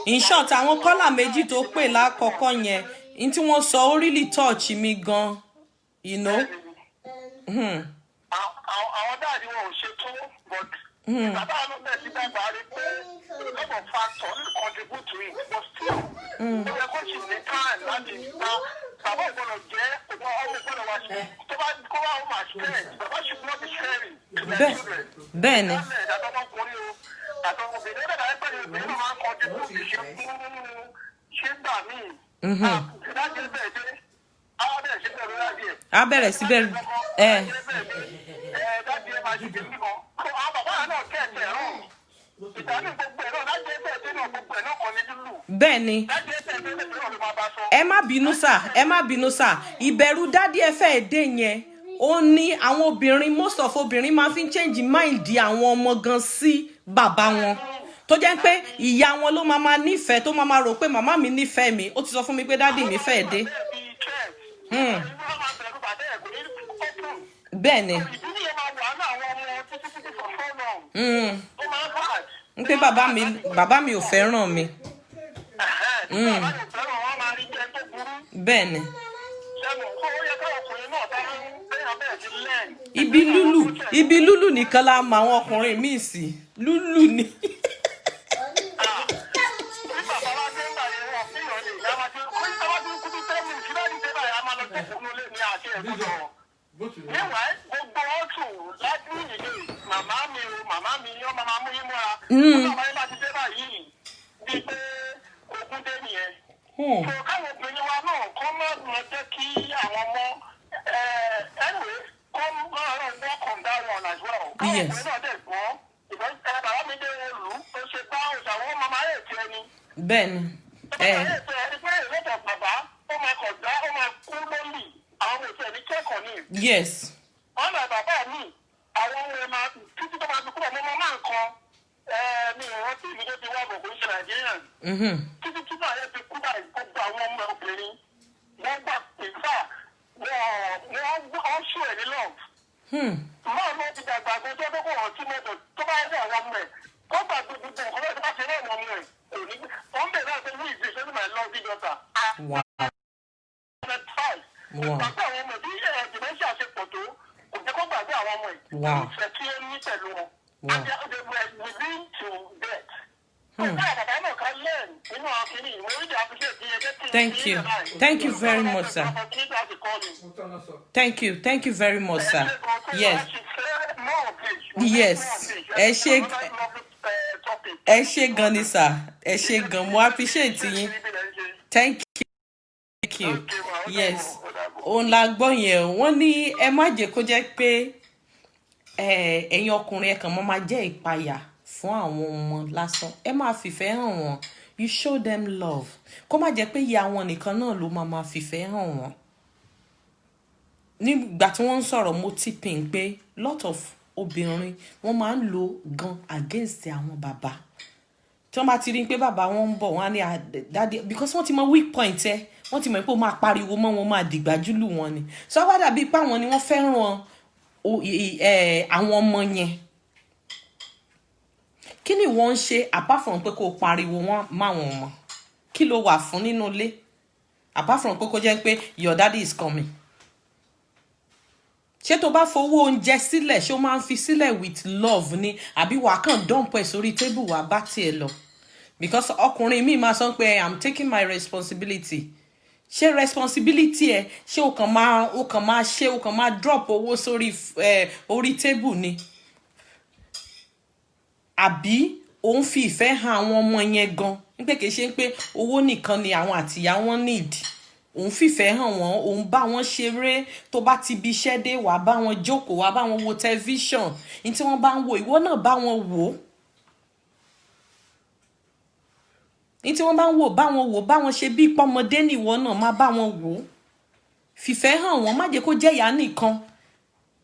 In short, àwọn kọ́là méjì tó pè lákọ̀ọ́kọ́ yẹn, in tí wọ́n sọ ó really touch mi gan, you know. Àwọn dáàdi wọn ò ṣe tó, but bàbá àwọn náà ti dàgbà rí pé a lot of factors contribute to it, but still, ó yẹ kó sì ní time láti gba bàbá ògbọ́dọ̀ jẹ́ ọmọ ògbọ́dọ̀ wá sí tó bá kó wá ọmọ àṣẹ bàbá should not be sharing to their children. Bẹ́ẹ̀ ni. Àtọmọkùnrin o àtọmọbìnrin ó dàgbà pé obìnrin náà máa ń contribute ṣe fún ṣé gbà míì. Láti ẹgbẹ́ ìdí àwọn bẹ̀rẹ̀ sí bẹ̀rẹ̀ láti ẹ̀. A bẹ̀rẹ̀ sí bẹ̀rẹ̀ Dájú ẹ máa ṣe kìíní kan. Àwọn bàbá náà kẹ̀kẹ́ rán. Ìdánù gbogbo ẹ̀ náà láti ẹgbẹ́ ìdí náà gbogbo ẹ̀ náà kan ní lílù. bẹ́ẹ̀ ni. Láti ẹgbẹ́ ìdí náà ló máa bá sọ. Ẹ má bínú sà, ẹ má bínú sà. Ìbẹ̀rù dádì ẹ fẹ́ dé yẹn. Ó ní àwọn obìnrin, most of obìnrin máa fi ń change mind àwọn ọmọ gan sí bàbá wọn. Tó jẹ́ pé ìyá wọn ló máa nífẹ̀ẹ́ tó máa rò pé màmá mi nífẹ̀ẹ́ mi. Ó ti sọ fún mi pé dádì mi fẹ́ dé. Bẹ́ẹ̀ ni. N pé bàbá mi ò fẹ́ràn mi. Bẹ́ẹ̀ ni. Ibi lúlù nìkan la mọ àwọn ọkùnrin míì sí. Lúlù ni. Meanwhile, gbogbo ọ̀tún láti ìdílé màmá mi yọ màmá mú yín múra. Bàbá yín bá ti dé báyìí bíi pé ogun dé nìyẹn. So káwọn obìnrin wa náà kọ́ mọ́ jẹ́ kí àwọn ọmọ anyway kọ́ máa rán work on that one as well. Káwọn obìnrin náà dẹ̀ gbọ́ ìbọn bàbá mi dé olú ó ṣe bá òṣàwọ̀ màmá yẹn ti ẹni. Bẹ́ẹ̀ni. Bàbá yẹn ti ẹni pé ìrẹ́pọ̀ bàbá ó máa kọjá ó máa kú lólì. Àwọn òṣèlú ẹni kẹ́kọ̀ọ́ ní. Yes. Ọ̀nà bàbá mi, àwọn ohun ẹ̀ máa títí tó máa fi kúrò mọ́ máa ń kan mi ìrántí mi tó ti wá bọ̀ kó ń ṣe Nàìjíríà. Títí tí náà yẹn ti kú báyìí gbogbo Máa lọ ti dàgbà tó tó kó hàn sí mọ́tò tó bá ní àwọn ọmọ ẹ̀. Kó gbàgbé gbogbo nǹkan lọ́dún bá ṣe ní ọmọ ẹ̀. Ó ń bẹ̀rẹ̀ àti Louis ṣe ní my lovely daughter. Wow. Wow. Gbàgbé àwọn ọmọ ẹ̀ bí dementia ṣe pọ̀ tó kò jẹ́ kó gbàgbé àwọn ọmọ ẹ̀. Wow. Ìfẹ́ kí ó ní pẹ̀lú wọn. Wow. And they were within to death. Thank you. Thank you very much, sir. Thank you. Thank you very much, sir. Yes. Yes. Ẹ ṣé gan ni, sir. Ẹ ṣé gan. Mo appreciate yín. Thank you. Thank you. Yes. Òun la gbọ́ yẹn. Wọ́n ní ẹ má jẹ́ kó jẹ́ pé ẹ̀yin ọkùnrin ẹ kàn máa jẹ́ ìpayà fún àwọn ọmọ lásán. Ẹ máa fìfẹ́ hàn wọ́n. You show them love. Kó má jẹ́ pé ìyá wọn nìkan náà ló máa fìfẹ́ hàn wọ́n. Nígbà tí wọ́n ń sọ̀rọ̀ mo ti pin pé lot of obìnrin wọ́n máa ń lo gan against àwọn bàbá. Tí wọ́n bá ti rí pé bàbá wọn ń bọ̀ wọ́n á ní daddy because wọ́n ti mọ weak point ẹ. Wọ́n ti mọ̀ pé ó máa pariwo mọ́ wọn máa dìgbàjúlù wọn ni. So wá dàbí pé àwọn ni wọ́n fẹ́ràn àwọn ọmọ yẹn. Kí ni wọ́n ń ṣe apart from pé kó pariwo wọn máwọn ọmọ? Kí ló wà fún nínú ilé? Apart from pé kó jẹ́ pé your daddy is coming. Ṣé tó bá fowó oúnjẹ sílẹ̀ ṣé ó máa ń fi sílẹ̀ with love ni àbí wà kàn dump ẹ̀ sórí table wà bá tiẹ̀ lọ? Because ọkùnrin mi máa sọ pé I'm taking my responsibility. Ṣé responsibility ẹ ṣé o kàn máa drop owó sórí orí table ni? Àbí òun fi ìfẹ́ hàn àwọn ọmọ yẹn gan nípé kìí ṣe pé owó nìkan ni àwọn àtìyá wọn need. Òun fìfẹ́ hàn wọ́n, òun bá wọn ṣeré, tó bá ti bí iṣẹ́ dé wà bá wọn jókòó, wà bá wọn wo television. Ní tí wọ́n bá ń wo ìwọ náà bá wọn wò. Ní tí wọ́n bá ń wò bá wọn ṣe bí pọ́mọdé ní ìwọ náà má bá wọn wò. Fìfẹ́ hàn wọ́n, má jẹ́ kó jẹ́ ìyá nìkan.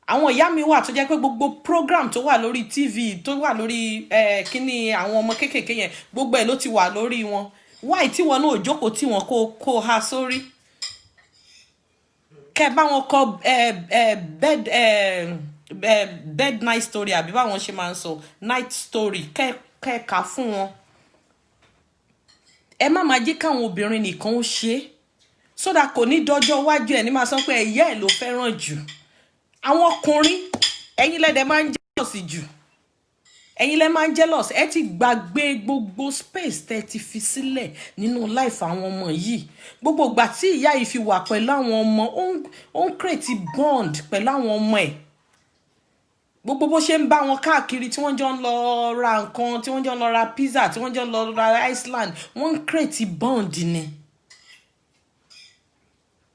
Àwọn ìyá mi wà tó jẹ́ pé gbogbo program tó wà lórí TV tó wà lórí kíní àwọn ọmọ kéékèèké yẹn gbogbo ẹ̀ ló ti wà lórí wọn. Why tí wọn náà jókòó tí wọn kó ha sórí? Kẹ́ bá wọn kọ bed night story àbí báwọn ṣe máa ń sọ night story kẹ́ kà fún wọn. Ẹ má máa jẹ́ káwọn obìnrin nìkan ó ṣe so that kò ní dọjọ́ iwájú ẹ̀ ní máa sọ pé ẹ̀yẹ́ ẹ̀ ló fẹ́ràn jù. Àwọn ọkùnrin ẹ̀yin lẹ́dẹ̀ máa ń jealous jù. Ẹ̀yin lẹ́ máa ń jealous. Ẹ ti gbàgbé gbogbo space tẹ́ ti fi sílẹ̀ nínú life àwọn ọmọ yìí. Gbogbo ìgbà tí ìyá yìí fi wà pẹ̀lú àwọn ọmọ ó ń create bond pẹ̀lú àwọn ọmọ ẹ̀. Gbogbo bó ṣe ń bá wọn káàkiri tí wọ́n jọ ń lọ ra nǹkan, tí wọ́n jọ ń lọ ra pizza, tí wọ́n jọ ń lọ ra Iceland, wọ́n ń create bond ni.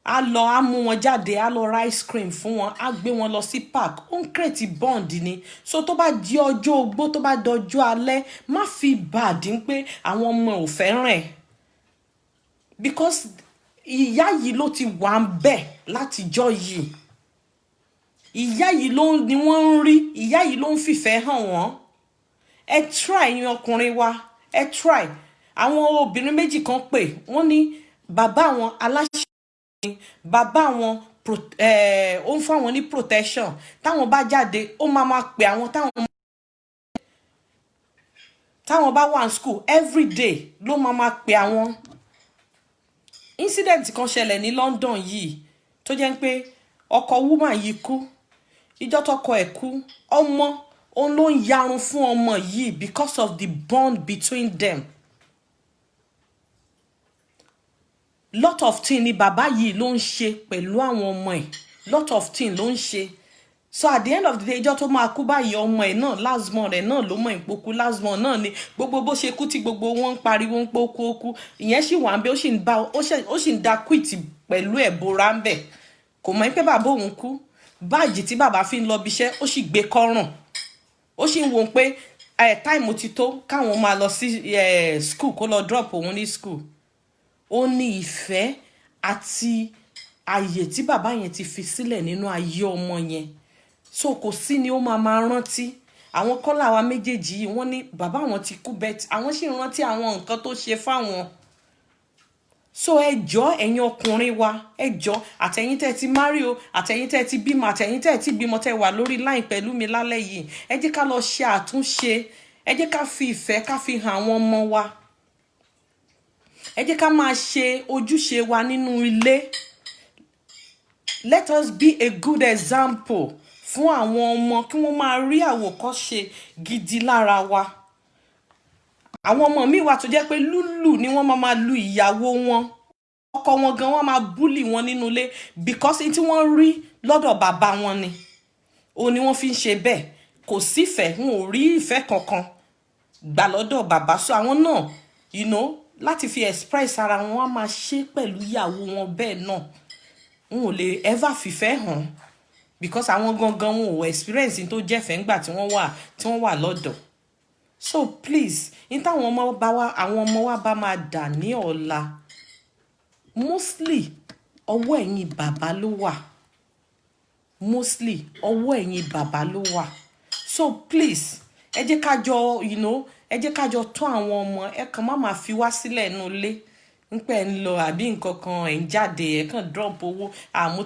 A lọ á mú wọn jáde, á lọ ra ice cream fún wọn, á gbé wọn lọ sí park. Ó ń create bond ni. So tó bá di ọjọ́ ogbó, tó bá dọjọ́ alẹ́, má fi bàdín pé àwọn ọmọ ò fẹ́ràn ẹ̀. Because ìyá yìí ló ti wà ń bẹ̀ látijọ́ yìí. Ìyá yìí ni wọ́n ń rí, ìyá yìí ló ń fìfẹ́ hàn wọ́n. Ẹ try yín ọkùnrin wa, ẹ try. Àwọn obìnrin méjì kan pè, wọ́n ní bàbá wọn aláṣẹ bàbá wọn ó ń fún àwọn ní protection. Táwọn bá jáde ó máa pè àwọn táwọn bá wà ní school every day ló máa pè àwọn. Incident kan ṣẹlẹ̀ ní London yìí tó jẹ́ pé ọkọ woman yìí kú. Ìjọ́ tọ́kọ ẹ̀ kú, ọmọ òun ló ń yarun fún ọmọ yìí because of the bond between them. Lot of thing ni bàbá yìí ló ń ṣe pẹ̀lú àwọn ọmọ ẹ̀. Lot of thing ló ń ṣe. So at the end of the day ìjọ́ tó máa kú báyìí ọmọ ẹ̀ náà last month rẹ̀ náà ló mọ̀ ìpokú last month náà ni gbogbo bó ṣe kú tí gbogbo wọn ń pariwo ń pokú okú. Ìyẹn sì wà ń bẹ ó sì ń da quit pẹ̀lú ẹ̀ bora ń bẹ̀. Kò mọ̀ pé bàbá òun kú. Báàjì tí bàbá fi ń lọ bíṣẹ́ ó sì gbé kọ́rùn. Ó sì ń wò pé time ti tó káwọn máa lọ sí school kó lọ drop òun ní school. Ó ní ìfẹ́ àti ààyè tí bàbá yẹn ti fi sílẹ̀ nínú ayé ọmọ yẹn. So kò sí ni ó máa rántí. Àwọn kọ́lá wa méjèèjì yìí wọ́n ní bàbá wọn ti kú bẹ́ẹ̀ àwọn sì rántí àwọn nǹkan tó ṣe fáwọn. so ẹ jọ̀ọ́ ẹ̀yin ọkùnrin wa, ẹ jọ̀ọ́ àtẹ̀yin tẹ́ ti marry o, àtẹ̀yin tẹ́ ti bímọ, àtẹ̀yin tẹ́ ti bímọ tẹ́ wà lórí line pẹ̀lú mi lálẹ́ yìí, ẹ jẹ́ ká lọ ṣe àtúnṣe, ẹ jẹ́ ká fi ìfẹ́ ká fi hàn àwọn ọmọ wa, ẹ jẹ́ ká máa ṣe ojúṣe wa nínú ilé. Let us be a good example fún àwọn ọmọ, kí wọ́n máa rí àwòkọ́ṣe gidi lára wa. Àwọn ọmọ mi wà tó jẹ́ pé lúlù ni wọ́n máa lu ìyàwó wọn, ọkọ wọn gan wọ́n máa búlì wọn nínú ilé because tí wọ́n rí lọ́dọ̀ bàbá wọn ni ó ní wọ́n fi ń ṣe bẹ́ẹ̀. Kò sífẹ̀ẹ́, wọn ò rí ìfẹ́ kankan gbà lọ́dọ̀ bàbá, so àwọn náà láti fi express ara wọn, wọ́n á máa ṣe pẹ̀lú ìyàwó wọn bẹ́ẹ̀ náà. Wọn ò lè ever fìfẹ́ hàn because àwọn gangan wọn ò experience tó jẹ́fẹ̀ẹ́ ńgbà tí wọ́n wà lọ́dọ̀. So please, in táwọn ọmọ wa bá máa dà ní ọ̀la, mostly ọwọ́ ẹ̀yin bàbá ló wà. Mostly ọwọ́ ẹ̀yin bàbá ló wà. So please, ẹ jẹ́ ká jọ, ẹ jẹ́ ká jọ tọ́ àwọn ọmọ, ẹ kàn má máa fi wá sílẹ̀ nínú ilé. Npẹ́ ń lọ àbí nǹkan kan ẹ̀ ń jáde, ẹ̀ kàn drop owó. Owó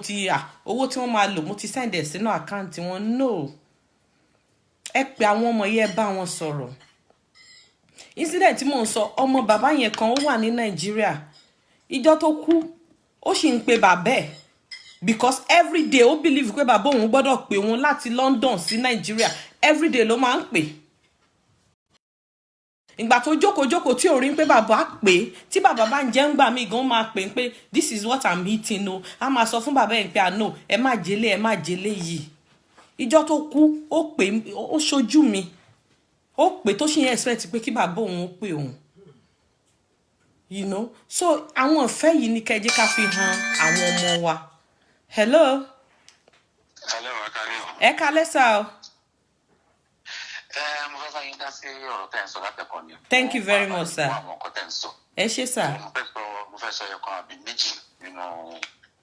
tí wọ́n máa lò, mo ti send ẹ̀ sínú àkáǹtì wọn. No. Ẹ pè àwọn ọmọ yẹn, bá wọn sọ̀rọ̀. Incident tí mò ń sọ, ọmọ bàbá yẹn kan ó wà ní Nàìjíríà. Ìjọ tó kú, ó sì ń pe bàbá ẹ̀ because everyday ó believe pé bàbá òun gbọ́dọ̀ pè òun láti London sí Nàìjíríà. Everyday ló máa ń pè. Ìgbà tó jókòó tí ò rí pé bàbá pè, tí bàbá bá ń jẹ́ ń gbà mí gan máa pè pé this is what I'm eating o. A máa sọ fún bàbá ẹ̀ pé no, ẹ má jẹlé yìí. Ìjọ tó kú, ó pè, ó ṣojú mi. Ó pè tó ṣe expect pé kí bàbá òun ó pè òun. So àwọn ìfẹ́ yìí ni kẹ́ jẹ́ ká fi hàn àwọn ọmọ wa. Hello. Hello, ẹ kálẹ́ sà o. Thank you very much, sir. Ẹ ṣé sà. Mo fẹ́ sọ ẹ̀kọ́ àbí méjì nínú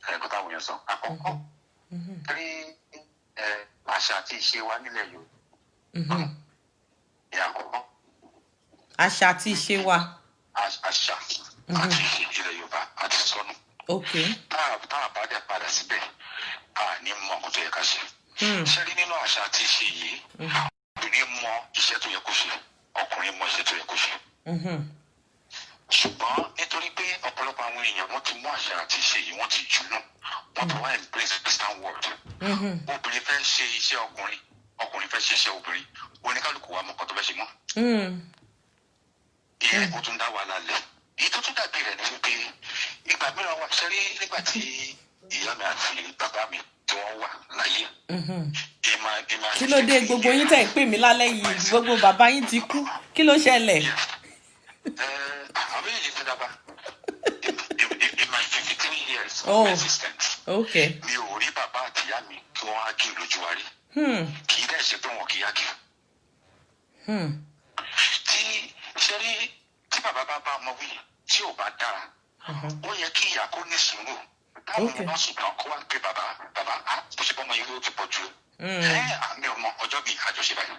ẹ̀kọ́ táwọn èèyàn sọ. Àkọ́kọ́, rí àṣà àti ìṣe wa nílẹ̀ Yorùbá. Àkọ́kọ́. Àṣà àti ìṣe wa. Àṣà àti ìṣe ilẹ̀ Yorùbá àti sọnù. Okay. Táà bá dẹ̀ padà síbẹ̀, a ní mọ nǹkan tó yẹ ká ṣe. Ṣé rí nínú àṣà àti ìṣe yìí, obìnrin mọ iṣẹ́ tó yẹ kó ṣe, ọkùnrin mọ iṣẹ́ tó yẹ kó ṣe. Ṣùgbọ́n nítorí pé ọ̀pọ̀lọpọ̀ àwọn èèyàn wọ́n ti mú àṣà àti ìṣe yìí, wọ́n ti jù náà, wọ́n ti wá embrace western world. Obìnrin fẹ́ ṣe iṣẹ́ ọkùnrin, ọkùnrin fẹ́ ṣe iṣẹ́ obìnrin, oníkálukú wa mọ̀ nǹkan tó fẹ́ ṣe mọ́. Ìyẹn kò tún dá wàhálà lẹ̀. Èyí tó tún dàbí rẹ̀ ni wípé ìgbà mìíràn wà ṣẹ́rí nígbà tí ìyá mi àti bàbá mi tí wọ́n wà láyé. Kí ló dé gbogbo yín tẹ̀ ń pè mí lálẹ́ yìí, gbogbo bàbá yín ti kú, kí ló ṣẹlẹ̀? Àwọn èyí ti dàgbà. In my 53 years of existence, mi ò rí bàbá àti ìyá mi kí wọ́n á kí lójú wa rí. Kì í dẹ̀ ṣe pé wọn kì í á kí. Tí bàbá bá ọmọ wí tí ò bá dára, ó yẹ kí ìyá kó ní sùúrù. Táwọn ọmọ bá sùn tán kó wá pé bàbá bó ṣe bọ́ ọmọ yìí ló ti pọ̀ jù. Àmì ọmọ ọjọ́ bíi àjọṣe báyìí.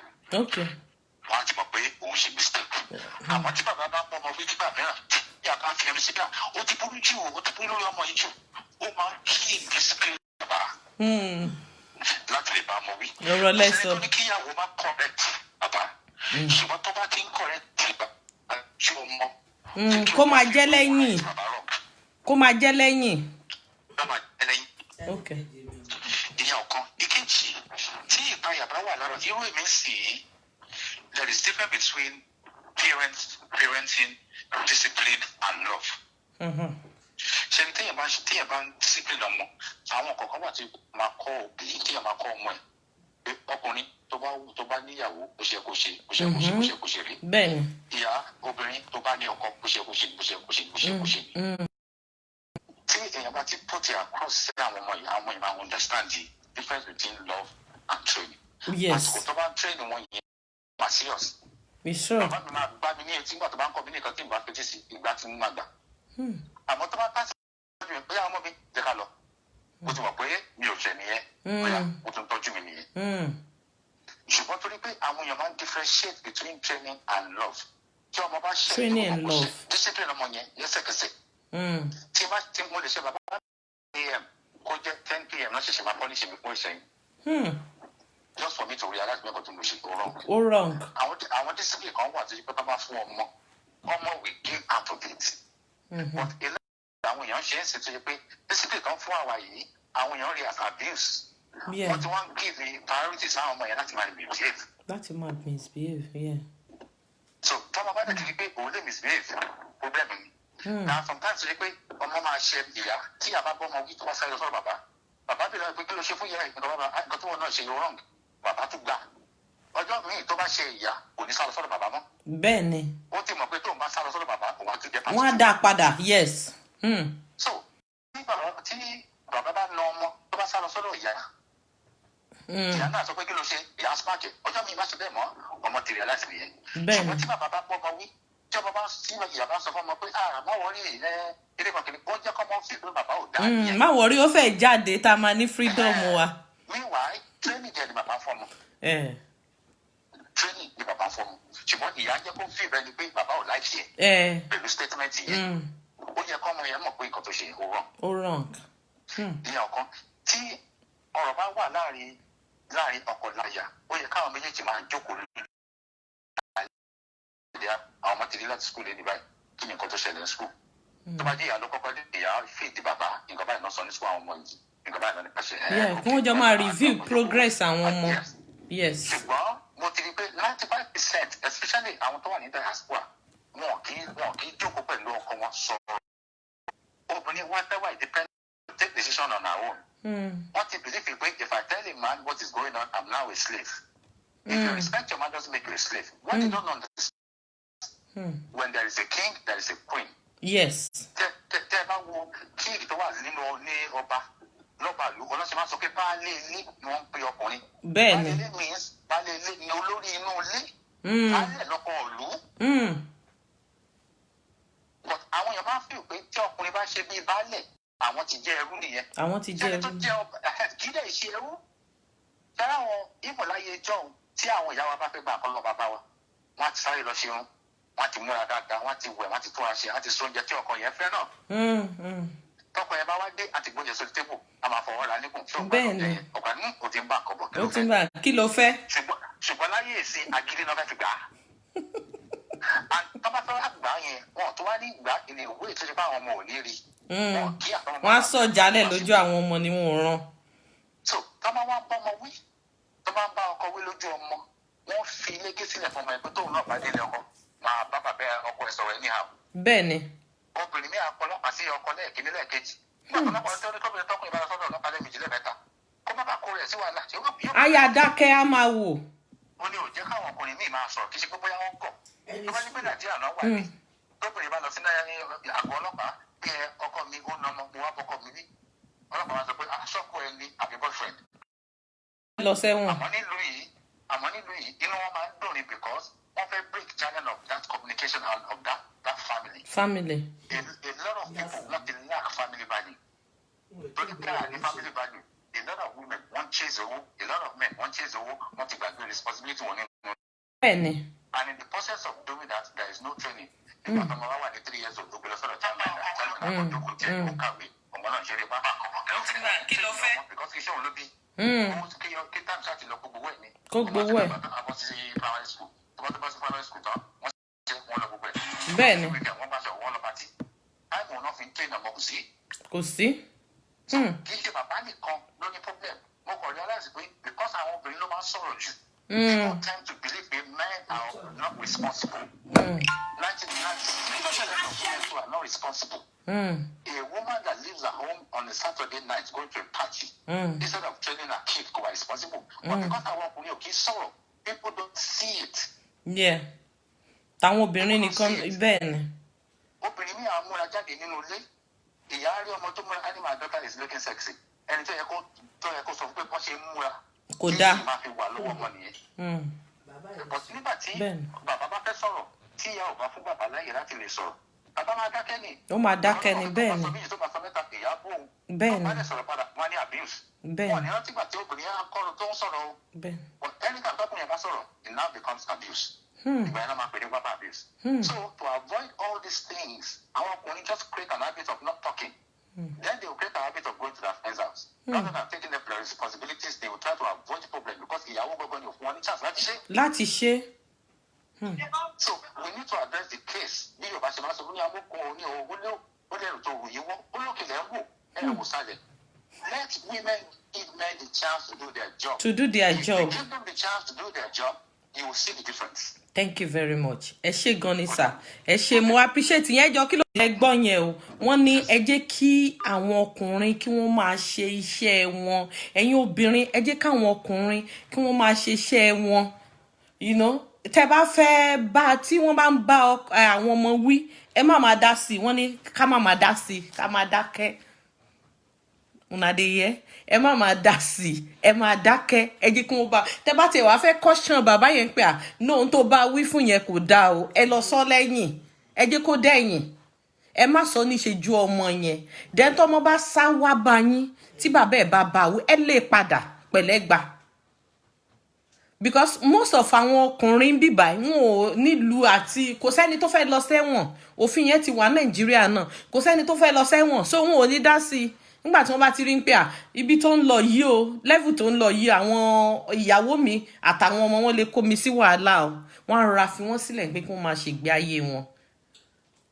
Wọ́n á ti mọ̀ pé òun ṣe mistake. Àmọ́ tí bàbá bá pọ̀ ọmọ wí tí bàbá mìíràn tí ìyá bá fi ẹnu síbẹ̀, ó ti burú jù, ó ti burú lórí ọmọ yìí jù. Ó máa ń kí discipline bàbá láti lè bá ọmọ wí. Ọ̀rọ̀ lẹ́sọ̀. Ó ní kí ìyàwó má correct bàbá. Ṣùgbọ́n tó bá ti ń correct bàbá ju ọmọ. Kó máa jẹ́ lẹ́yìn. Kó máa jẹ́ lẹ́yìn. Ìyá ọ̀kan. Ìkejì, tí ìpayà bá wà lára irú èmi sì í, there is difference between parenting, discipline and love. Ṣé ní téèyàn bá ń discipline ọmọ, àwọn kọ̀ọ̀kan wà tí máa kọ́ òbí, téèyàn máa kọ́ ọmọ ẹ̀. Pé ọkùnrin tó bá níyàwó bó ṣe kó ṣe rí. Bẹ́ẹ̀ni. Ìyá obìnrin tó bá ní ọkọ bó ṣe kó ṣe rí. Tí èèyàn bá ti put it across sí àwọn ọmọ yìí, àwọn ìmọ̀ understand the difference between love and training. Yes. Àsìkò tó bá ń train wọn yẹn wà serious. Bàbá mi máa gbá mi ní etí nígbà tó bá ń kọ́ mi ní nǹkan tí mo bá fetí sí ìgbà tí mo máa gbà. Àmọ́ tó bá pàṣẹ pé àwọn ọmọ mi jẹ́ ká lọ. Mo ti mọ̀ pé mi ò ṣẹ̀ nìyẹn. Bóyá mo tún tọ́jú mi nìyẹn. Ṣùgbọ́n torí pé àwọn èèyàn máa ń differentiate between training and love. Tí ọmọ bá ṣe training and love. Discipline ọmọ yẹn lẹ́sẹ̀kẹsẹ̀. tí mo lè ṣe bàbá am kó jẹ́ 10 p.m. náà ṣẹ̀ṣẹ̀ máa pọ́níṣe mi fún ìṣẹ́yìn. Just for me to realize mẹ́kọ̀ọ́ tí mo ṣe ó wrong. Àwọn discipline kan wà tó ṣe pé bá bá fún ọmọ will gain out of it. But àwọn èèyàn ṣe é ṣe tó ṣe pé discipline kan fún àwa yìí àwọn èèyàn rí as abuse. Wọ́n ti wọ́n give priority sáwọn ọmọ yẹn láti máa misbehave. Láti máa misbehave, yeah. So tọ́mọ bá dẹ̀ ti rí pé òun lè misbehave problem ni. Now sometimes ṣe pé ọmọ máa ṣe ìyá tí ìyá bá bọ́ ọmọ wí tó bá sáré sọ́dọ̀ bàbá bí lọ́wọ́ pé kí ló ṣe fún ìyá ìgbà bàbá nǹkan tó wọn náà ṣe wrong bàbá tún gbà ọjọ́ míì tó bá ṣe ìyá kò ní sálọ sọ́dọ̀ bàbá mọ́. Bẹ́ẹ̀ ni. Ó ti mọ̀ pé tóun bá sálọ sọ́dọ̀ bàbá òun á tún jẹ pàṣẹ. Wọ́n á dá padà, yes. So tí bàbá bá na ọmọ tó bá sálọ sọ́dọ̀ ìyá náà sọ pé kí ló ṣe ìyá smart ọjọ́ míì bá ṣe bẹ́ẹ̀ mọ́ ọmọ tìrì aláìsí nìyẹn. Ṣùgbọ́n tí bàbá bá bọ́ ọmọ wí tí ọmọ bá tí ìyá bá sọ fún ọmọ pé má wọrí ilé kọ̀ọ̀kan ó jẹ́ kọ́ mọ́ fi pé bàbá ò dá yẹn. Má wọrí ó fẹ́ jáde tá a máa ní freedom wa. Meanwhile training jẹ́ ni bàbá fọ́ọ̀mù. Training ni bàbá fọ́ọ̀mù ṣùgbọ́n ìyá jẹ́ kó fi rẹ̀ ni pé bàbá ò láìsí ẹ̀ pẹ̀lú statement yẹn ó yẹ kọ́ ọmọ yẹn mọ̀ pé nǹkan tó ṣe ó wrong. ìyẹn ọ̀kan tí ọ̀rọ̀ bá wà láàrin ọkọ láya ó yẹ káwọn méjèèjì máa jókòó lórí àwọn ọmọ tìrí láti skul lẹ́nu báyìí kí ni nǹkan tó ṣẹlẹ̀ ní skul tó bá jẹ́ ìyá ló kọ́kọ́ dé ìyá fèèdì bàbá nǹkan báyìí náà sọ ní skul àwọn ọmọ yìí nǹkan báyìí náà nípa ṣe kí wọ́n jọ máa review progress àwọn ọmọ. Yes. ṣùgbọ́n mo ti rí i pé 95% especially àwọn tó wà ní diaspora wọn kì í jókòó pẹ̀lú ọkọ wọn sọ̀rọ̀ obìnrin wọn tẹ́wà independent to take decision on her own. Wọ́n ti believe pé if I tell a man what is going on I'm now a slave. If you respect your man doesn't make you a slave. What they don't understand. When there is a king, there is a queen. Yes. Tẹ́ bá wo king tó wà nínú ní ọba lọ́ba ìlú ọlọ́sẹ̀ máa sọ pé baálé ilé ni wọ́n ń pe ọkùnrin. Bẹ́ẹ̀ni. Baálé ilé means baálé ilé ni olórí inú ilé. Baálé lọ́kọ ìlú. But àwọn èèyàn máa ń fi pé tí ọkùnrin bá ṣe bí baálé àwọn ti jẹ́ ẹrú nìyẹn. Àwọn ti jẹ́ ẹrú. Kì í dẹ̀ ṣe ẹrú. Ṣẹ́ra àwọn ìmọ̀láyé jọ̀hún tí àwọn ìyá wa bá fẹ́ gbà kọ́ lọ bàbá wa wọ́n á ti sáré lọ ṣerun wọ́n á ti múra dáadáa wọ́n á ti wẹ̀ wọ́n á ti túnra ṣe wọ́n á ti sọ oúnjẹ tí ọkọ yẹn fẹ́ náà. Tọkọ yẹn bá wá dé àti gbóúnjẹ sórí tébù a máa fọwọ́ ra níkùn tí ọgbà ló jẹ yẹn ọgbà ní o ti ń bá nǹkan bọ̀. Ó ti ń bá kí ló fẹ́. Ṣùgbọ́n láyé èsì agídí náà fẹ́ fi gbà á. Tọ́ba fẹ́ wá gbà yẹn wọn tó wá ní ìgbà ilé ìwé ìtọ́jú bá àwọn ọmọ ò ní rí. Wọ́n á sọ jálẹ̀ lójú àwọn ọmọ ni wọ́n rán. So tọ́ba wá bọ́ ọmọ wí tọ́ba ń bá ọkọ wí lójú ọmọ wọ́n fi légé sílẹ̀ fún ọmọ ẹgbẹ́ tóun náà bá délé ọkọ máa bá bàbá ọkọ ẹ̀ sọ̀rọ̀ ẹ̀ ní ààbò. Bẹ́ẹ̀ni. Obìnrin mi àpọlọpàá sí ọkọ lẹ́ẹ̀kíní lẹ́ẹ̀kejì. Ọ̀pọ̀lọpọ̀ tó ní kọ́bìnrin tọkùnrin ìbára sọ́dọ̀ ọlọ́pàá lẹ́ẹ̀mejì lẹ́ẹ̀mẹ́ta kó má bàa kó rẹ̀ sí wàhálà. Aya dákẹ́ á máa wò. Ó ní ò jẹ́ káwọn ọkùnrin míì máa sọ̀rọ̀ kí ṣe pé bóyá wọ́n kọ̀. Tó bá ní pé Nàìjíríà náà wà ní tóbìnrin bá lọ sí àgọ́ ọlọ́pàá bí ọkọ mi ó nà ọmọ mo wá bọ́kọ mi ní. Ọlọ́pàá máa sọ pé aṣọ́kọ ẹ ní àbí boyfriend. Lọ sẹ́wọ̀n. Àmọ́ nílùú yìí inú wọn máa ń dùn ní because wọ́n fẹ́ break channel of that communication and of that family. A lot of people want to lack family value. Torí pé àní family value a lot of women want chase owó a lot of men want chase owó wọ́n ti gbàgbé responsibility wọn nínú. Bẹ́ẹ̀ni. And in the process of doing that there is no training. Nígbà tó ọmọ wa wà ní 3 years old tó gbé lọ sọ́dọ̀ tẹ́lẹ̀ àkọ́jọ́kùn tí ó kàwé ọmọ náà ṣeré pápá àkọ́kọ́. Kí ló fẹ́? Because iṣẹ́ òun ló bí. Kí táàmù ṣáà ti lọ gbogbo ẹ̀ ni. Kó gbogbo ẹ̀. Àwọn ti ṣe primary school tó bá sí primary school tán wọ́n ṣe wọ́n lọ gbogbo ẹ̀. Bẹ́ẹ̀ni. Wọ́n bá ṣe wọ́n lọ pàtì. Táìmù náà fi ń train ọmọ kù sí. Kò sí. Kì í ṣe bàbá nìkan ló ní problem. Mo kàn realize pé because àwọn obìnrin ló máa ń sọ̀rọ̀ jù. People tend to believe that men are not responsible. 99% of women who are not responsible. A woman that leaves her home on a Saturday night going to a party instead of training her kid who are responsible. But because àwọn ọkùnrin ò kì í sọ̀rọ̀, people don't see it. Yeah. Táwọn obìnrin nìkan bẹ́ẹ̀ ni. Obìnrin mi àwọn múra jáde nínú ilé. Ìyá rí ọmọ tó múra animal daughter is looking sexy. Ẹni tó yẹ kó sọ fún pé wọ́n ṣe múra. Kò dáa. Kí máa fi wà lọ́wọ́ ọmọ nìyẹn. But nígbà tí bàbá bá fẹ́ sọ̀rọ̀ tí ìyá ò bá fún bàbá láyè láti lè sọ̀rọ̀ bàbá máa dákẹ́ ni. Ó máa dákẹ́ ni bẹ́ẹ̀ ni. Tó bá sọ mẹ́ta pé ìyá bóun. Bẹ́ẹ̀ ni. Bàbá lè sọ̀rọ̀ padà wọ́n á ní abuse. Bẹ́ẹ̀ ni. Wọ́n ní rántí gbà tí obìnrin á kọ́rọ̀ tó ń sọ̀rọ̀ o. Bẹ́ẹ̀ ni. But anytime talking about sorrow, it now becomes abuse. Abuse. So to avoid all these things, our only just create an habit of not talking. Then they will create a habit of going to their friend's house. Rather than taking their responsibilities, they will try to avoid the problem because they are going to one chance. Láti ṣe. So we need to address the case. Let women give men the chance to do their job. To do their job. If you give them the chance to do their job, you will see the difference. Thank you very much. Ẹ ṣé gan ni sir. Ẹ ṣé, mo appreciate yẹn jọ kí ló ẹ gbọ́ yẹn o. Wọ́n ní ẹ jẹ́ kí àwọn ọkùnrin kí wọ́n máa ṣe iṣẹ́ wọn. Ẹ̀yin obìnrin ẹ jẹ́ káwọn ọkùnrin kí wọ́n máa ṣe iṣẹ́ wọn. You know, tẹ́ bá fẹ́ bá tí wọ́n bá ń bá àwọn ọmọ wí, ẹ má máa dá sí. Wọ́n ní ká má máa dá sí, ká máa dákẹ́. Unadeye, ẹ má máa dá sí, ẹ máa dákẹ́, ẹ jẹ́ kí wọ́n bá tẹ́ bá tẹ̀ wá fẹ́ caution bàbá yẹn pé no ohun tó bá wí fún yẹn kò dáa o, ẹ lọ sọ lẹ́yìn, ẹ jẹ́ kó dẹ̀yìn, ẹ má sọ ní ṣe ju ọmọ yẹn. Then tọ́mọ bá sá wá bá yín tí bàbá ẹ̀ bá bá wí, ẹ lè padà pẹ̀lẹ́gbà. Because most of àwọn ọkùnrin bíbá wọn ò nílùú àti kò sẹ́ni tó fẹ́ lọ sẹ́wọ̀n, òfin yẹn ti wà Nàìjíríà náà, kò sẹ́ni tó fẹ́ lọ sẹ́wọ̀n, so wọn ò ní dá sí. Nígbà tí wọ́n bá ti rí pé ibi tó ń lọ yìí o, level tó ń lọ yìí, àwọn ìyàwó mi àtàwọn ọmọ wọn lè kó mi sí wàhálà o, wọ́n á rọra fi wọ́n sílẹ̀ pé kí wọ́n máa ṣègbé ayé wọn.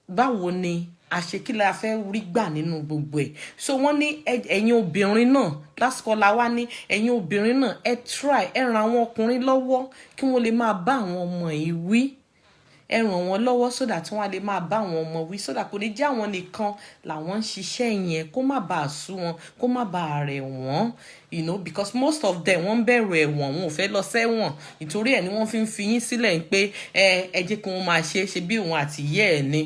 Báwo ni àṣekílẹ̀ afẹ́ rí gbà nínú gbogbo ẹ̀? So wọ́n ní ẹ̀yin obìnrin náà lásìkò la wá ní ẹ̀yin obìnrin náà ẹ try ẹ ran àwọn ọkùnrin lọ́wọ́ kí wọ́n lè máa bá àwọn ọmọ yìí wí. Ẹ ràn wọ́n lọ́wọ́ so that wọ́n lè máa bá àwọn ọmọ wí, so that kò ní jẹ́ àwọn nìkan làwọn ń ṣiṣẹ́ yẹn, kó má bàa sú wọn, kó má bàa rẹ̀ wọ́n, you know, because most of them wọ́n bẹ̀rù ẹ̀wọ̀n, wọn ò fẹ́ lọ sẹ́wọ̀n, nítorí ẹ̀ ni wọ́n fi ń fi yín sílẹ̀ pé ẹ jẹ́ kí wọ́n máa ṣe bí òun àti ìyá ẹ̀ ni,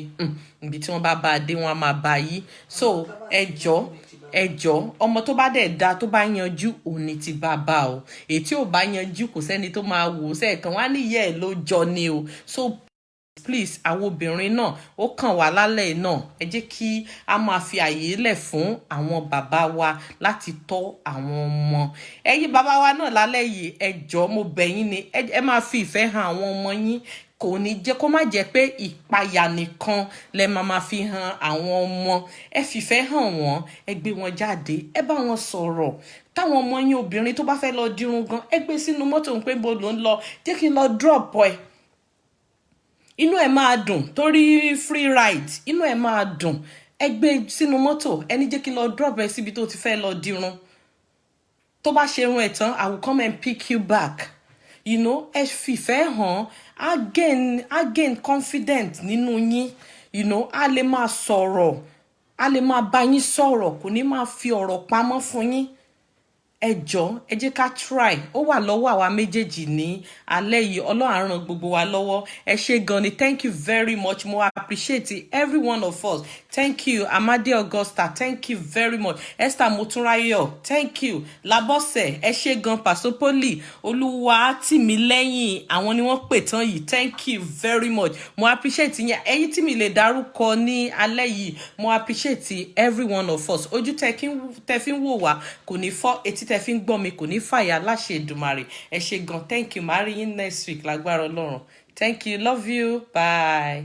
ibi tí wọ́n bá bá a dé wọ́n á máa bá yí. So ẹ jọ̀ọ́ ọmọ tó bá dẹ̀ da tó bá yanjú òun ni ti bàbá o, èyí tí ò bá yanjú kò sẹ́ni tó máa wò ó sẹ́ẹ̀kan wá ní ìyá ẹ̀ ló jọ ni o. So please àwọn obìnrin náà ó kàn wá lálẹ́ náà, ẹ jẹ́ kí a máa fi àyè lẹ̀ fún àwọn bàbá wa láti tọ́ àwọn ọmọ. Ẹ̀yin bàbá wa náà lálẹ́ yìí ẹ jọ̀ọ́ mo bẹ̀ yín ni ẹ máa fi ìfẹ́ hàn àwọn ọmọ yín, kò ní jẹ́ kó má jẹ́ pé ìpayà nìkan lẹ máa fi hàn àwọn ọmọ. Ẹ fìfẹ́ hàn wọ́n, ẹ gbé wọn jáde, ẹ bá wọn sọ̀rọ̀. Táwọn ọmọ yín obìnrin tó bá fẹ́ lọ dirun gan, ẹ gbé sínú mọ́tò pé bó ló ń lọ, jẹ́ kí n lọ drop ẹ. Inú ẹ máa dùn torí free ride, inú ẹ máa dùn. Ẹ gbé sínú mọ́tò, ẹni jẹ́ kí n lọ drop ẹ síbi tó ti fẹ́ lọ dirun. Tó bá ṣe irun ẹ̀ tán, I will come and pick you back. You know, ẹ fìfẹ́ hàn, á gain confidence nínú yín. You know, á lè máa sọ̀rọ̀, á lè máa bá yín sọ̀rọ̀, kò ní máa fi ọ̀rọ̀ pamọ́ fún yín. Ẹ jọ̀ọ́ ẹ jẹ́ ká try, ó wà lọ́wọ́ àwa méjèèjì ní alẹ́ yìí, Ọlọ́run á ràn gbogbo wa lọ́wọ́. Ẹ ṣé gan ni, thank you very much, mo appreciate every one of us. Thank you Amade Augusta, thank you very much. Esther Motunrayo, thank you. Labose, ẹ ṣé gan. Pasopoli Olúwatìmílẹ́yìn, àwọn ni wọ́n pè tán yìí, thank you very much, mo appreciate yín. Ẹ̀yin tí mi lè dárúkọ ní alẹ́ yìí, mo appreciate every one of us. Ojú tẹ́ fi ń wò wá kò ní fọ́, etí tẹ́ fi ń gbọ́ mi kò ní fàyà láṣẹ Èdùmàrè. Ẹ ṣé gan, thank you. Màá rí yín next week lágbára Ọlọ́run. Thank you, love you, bye.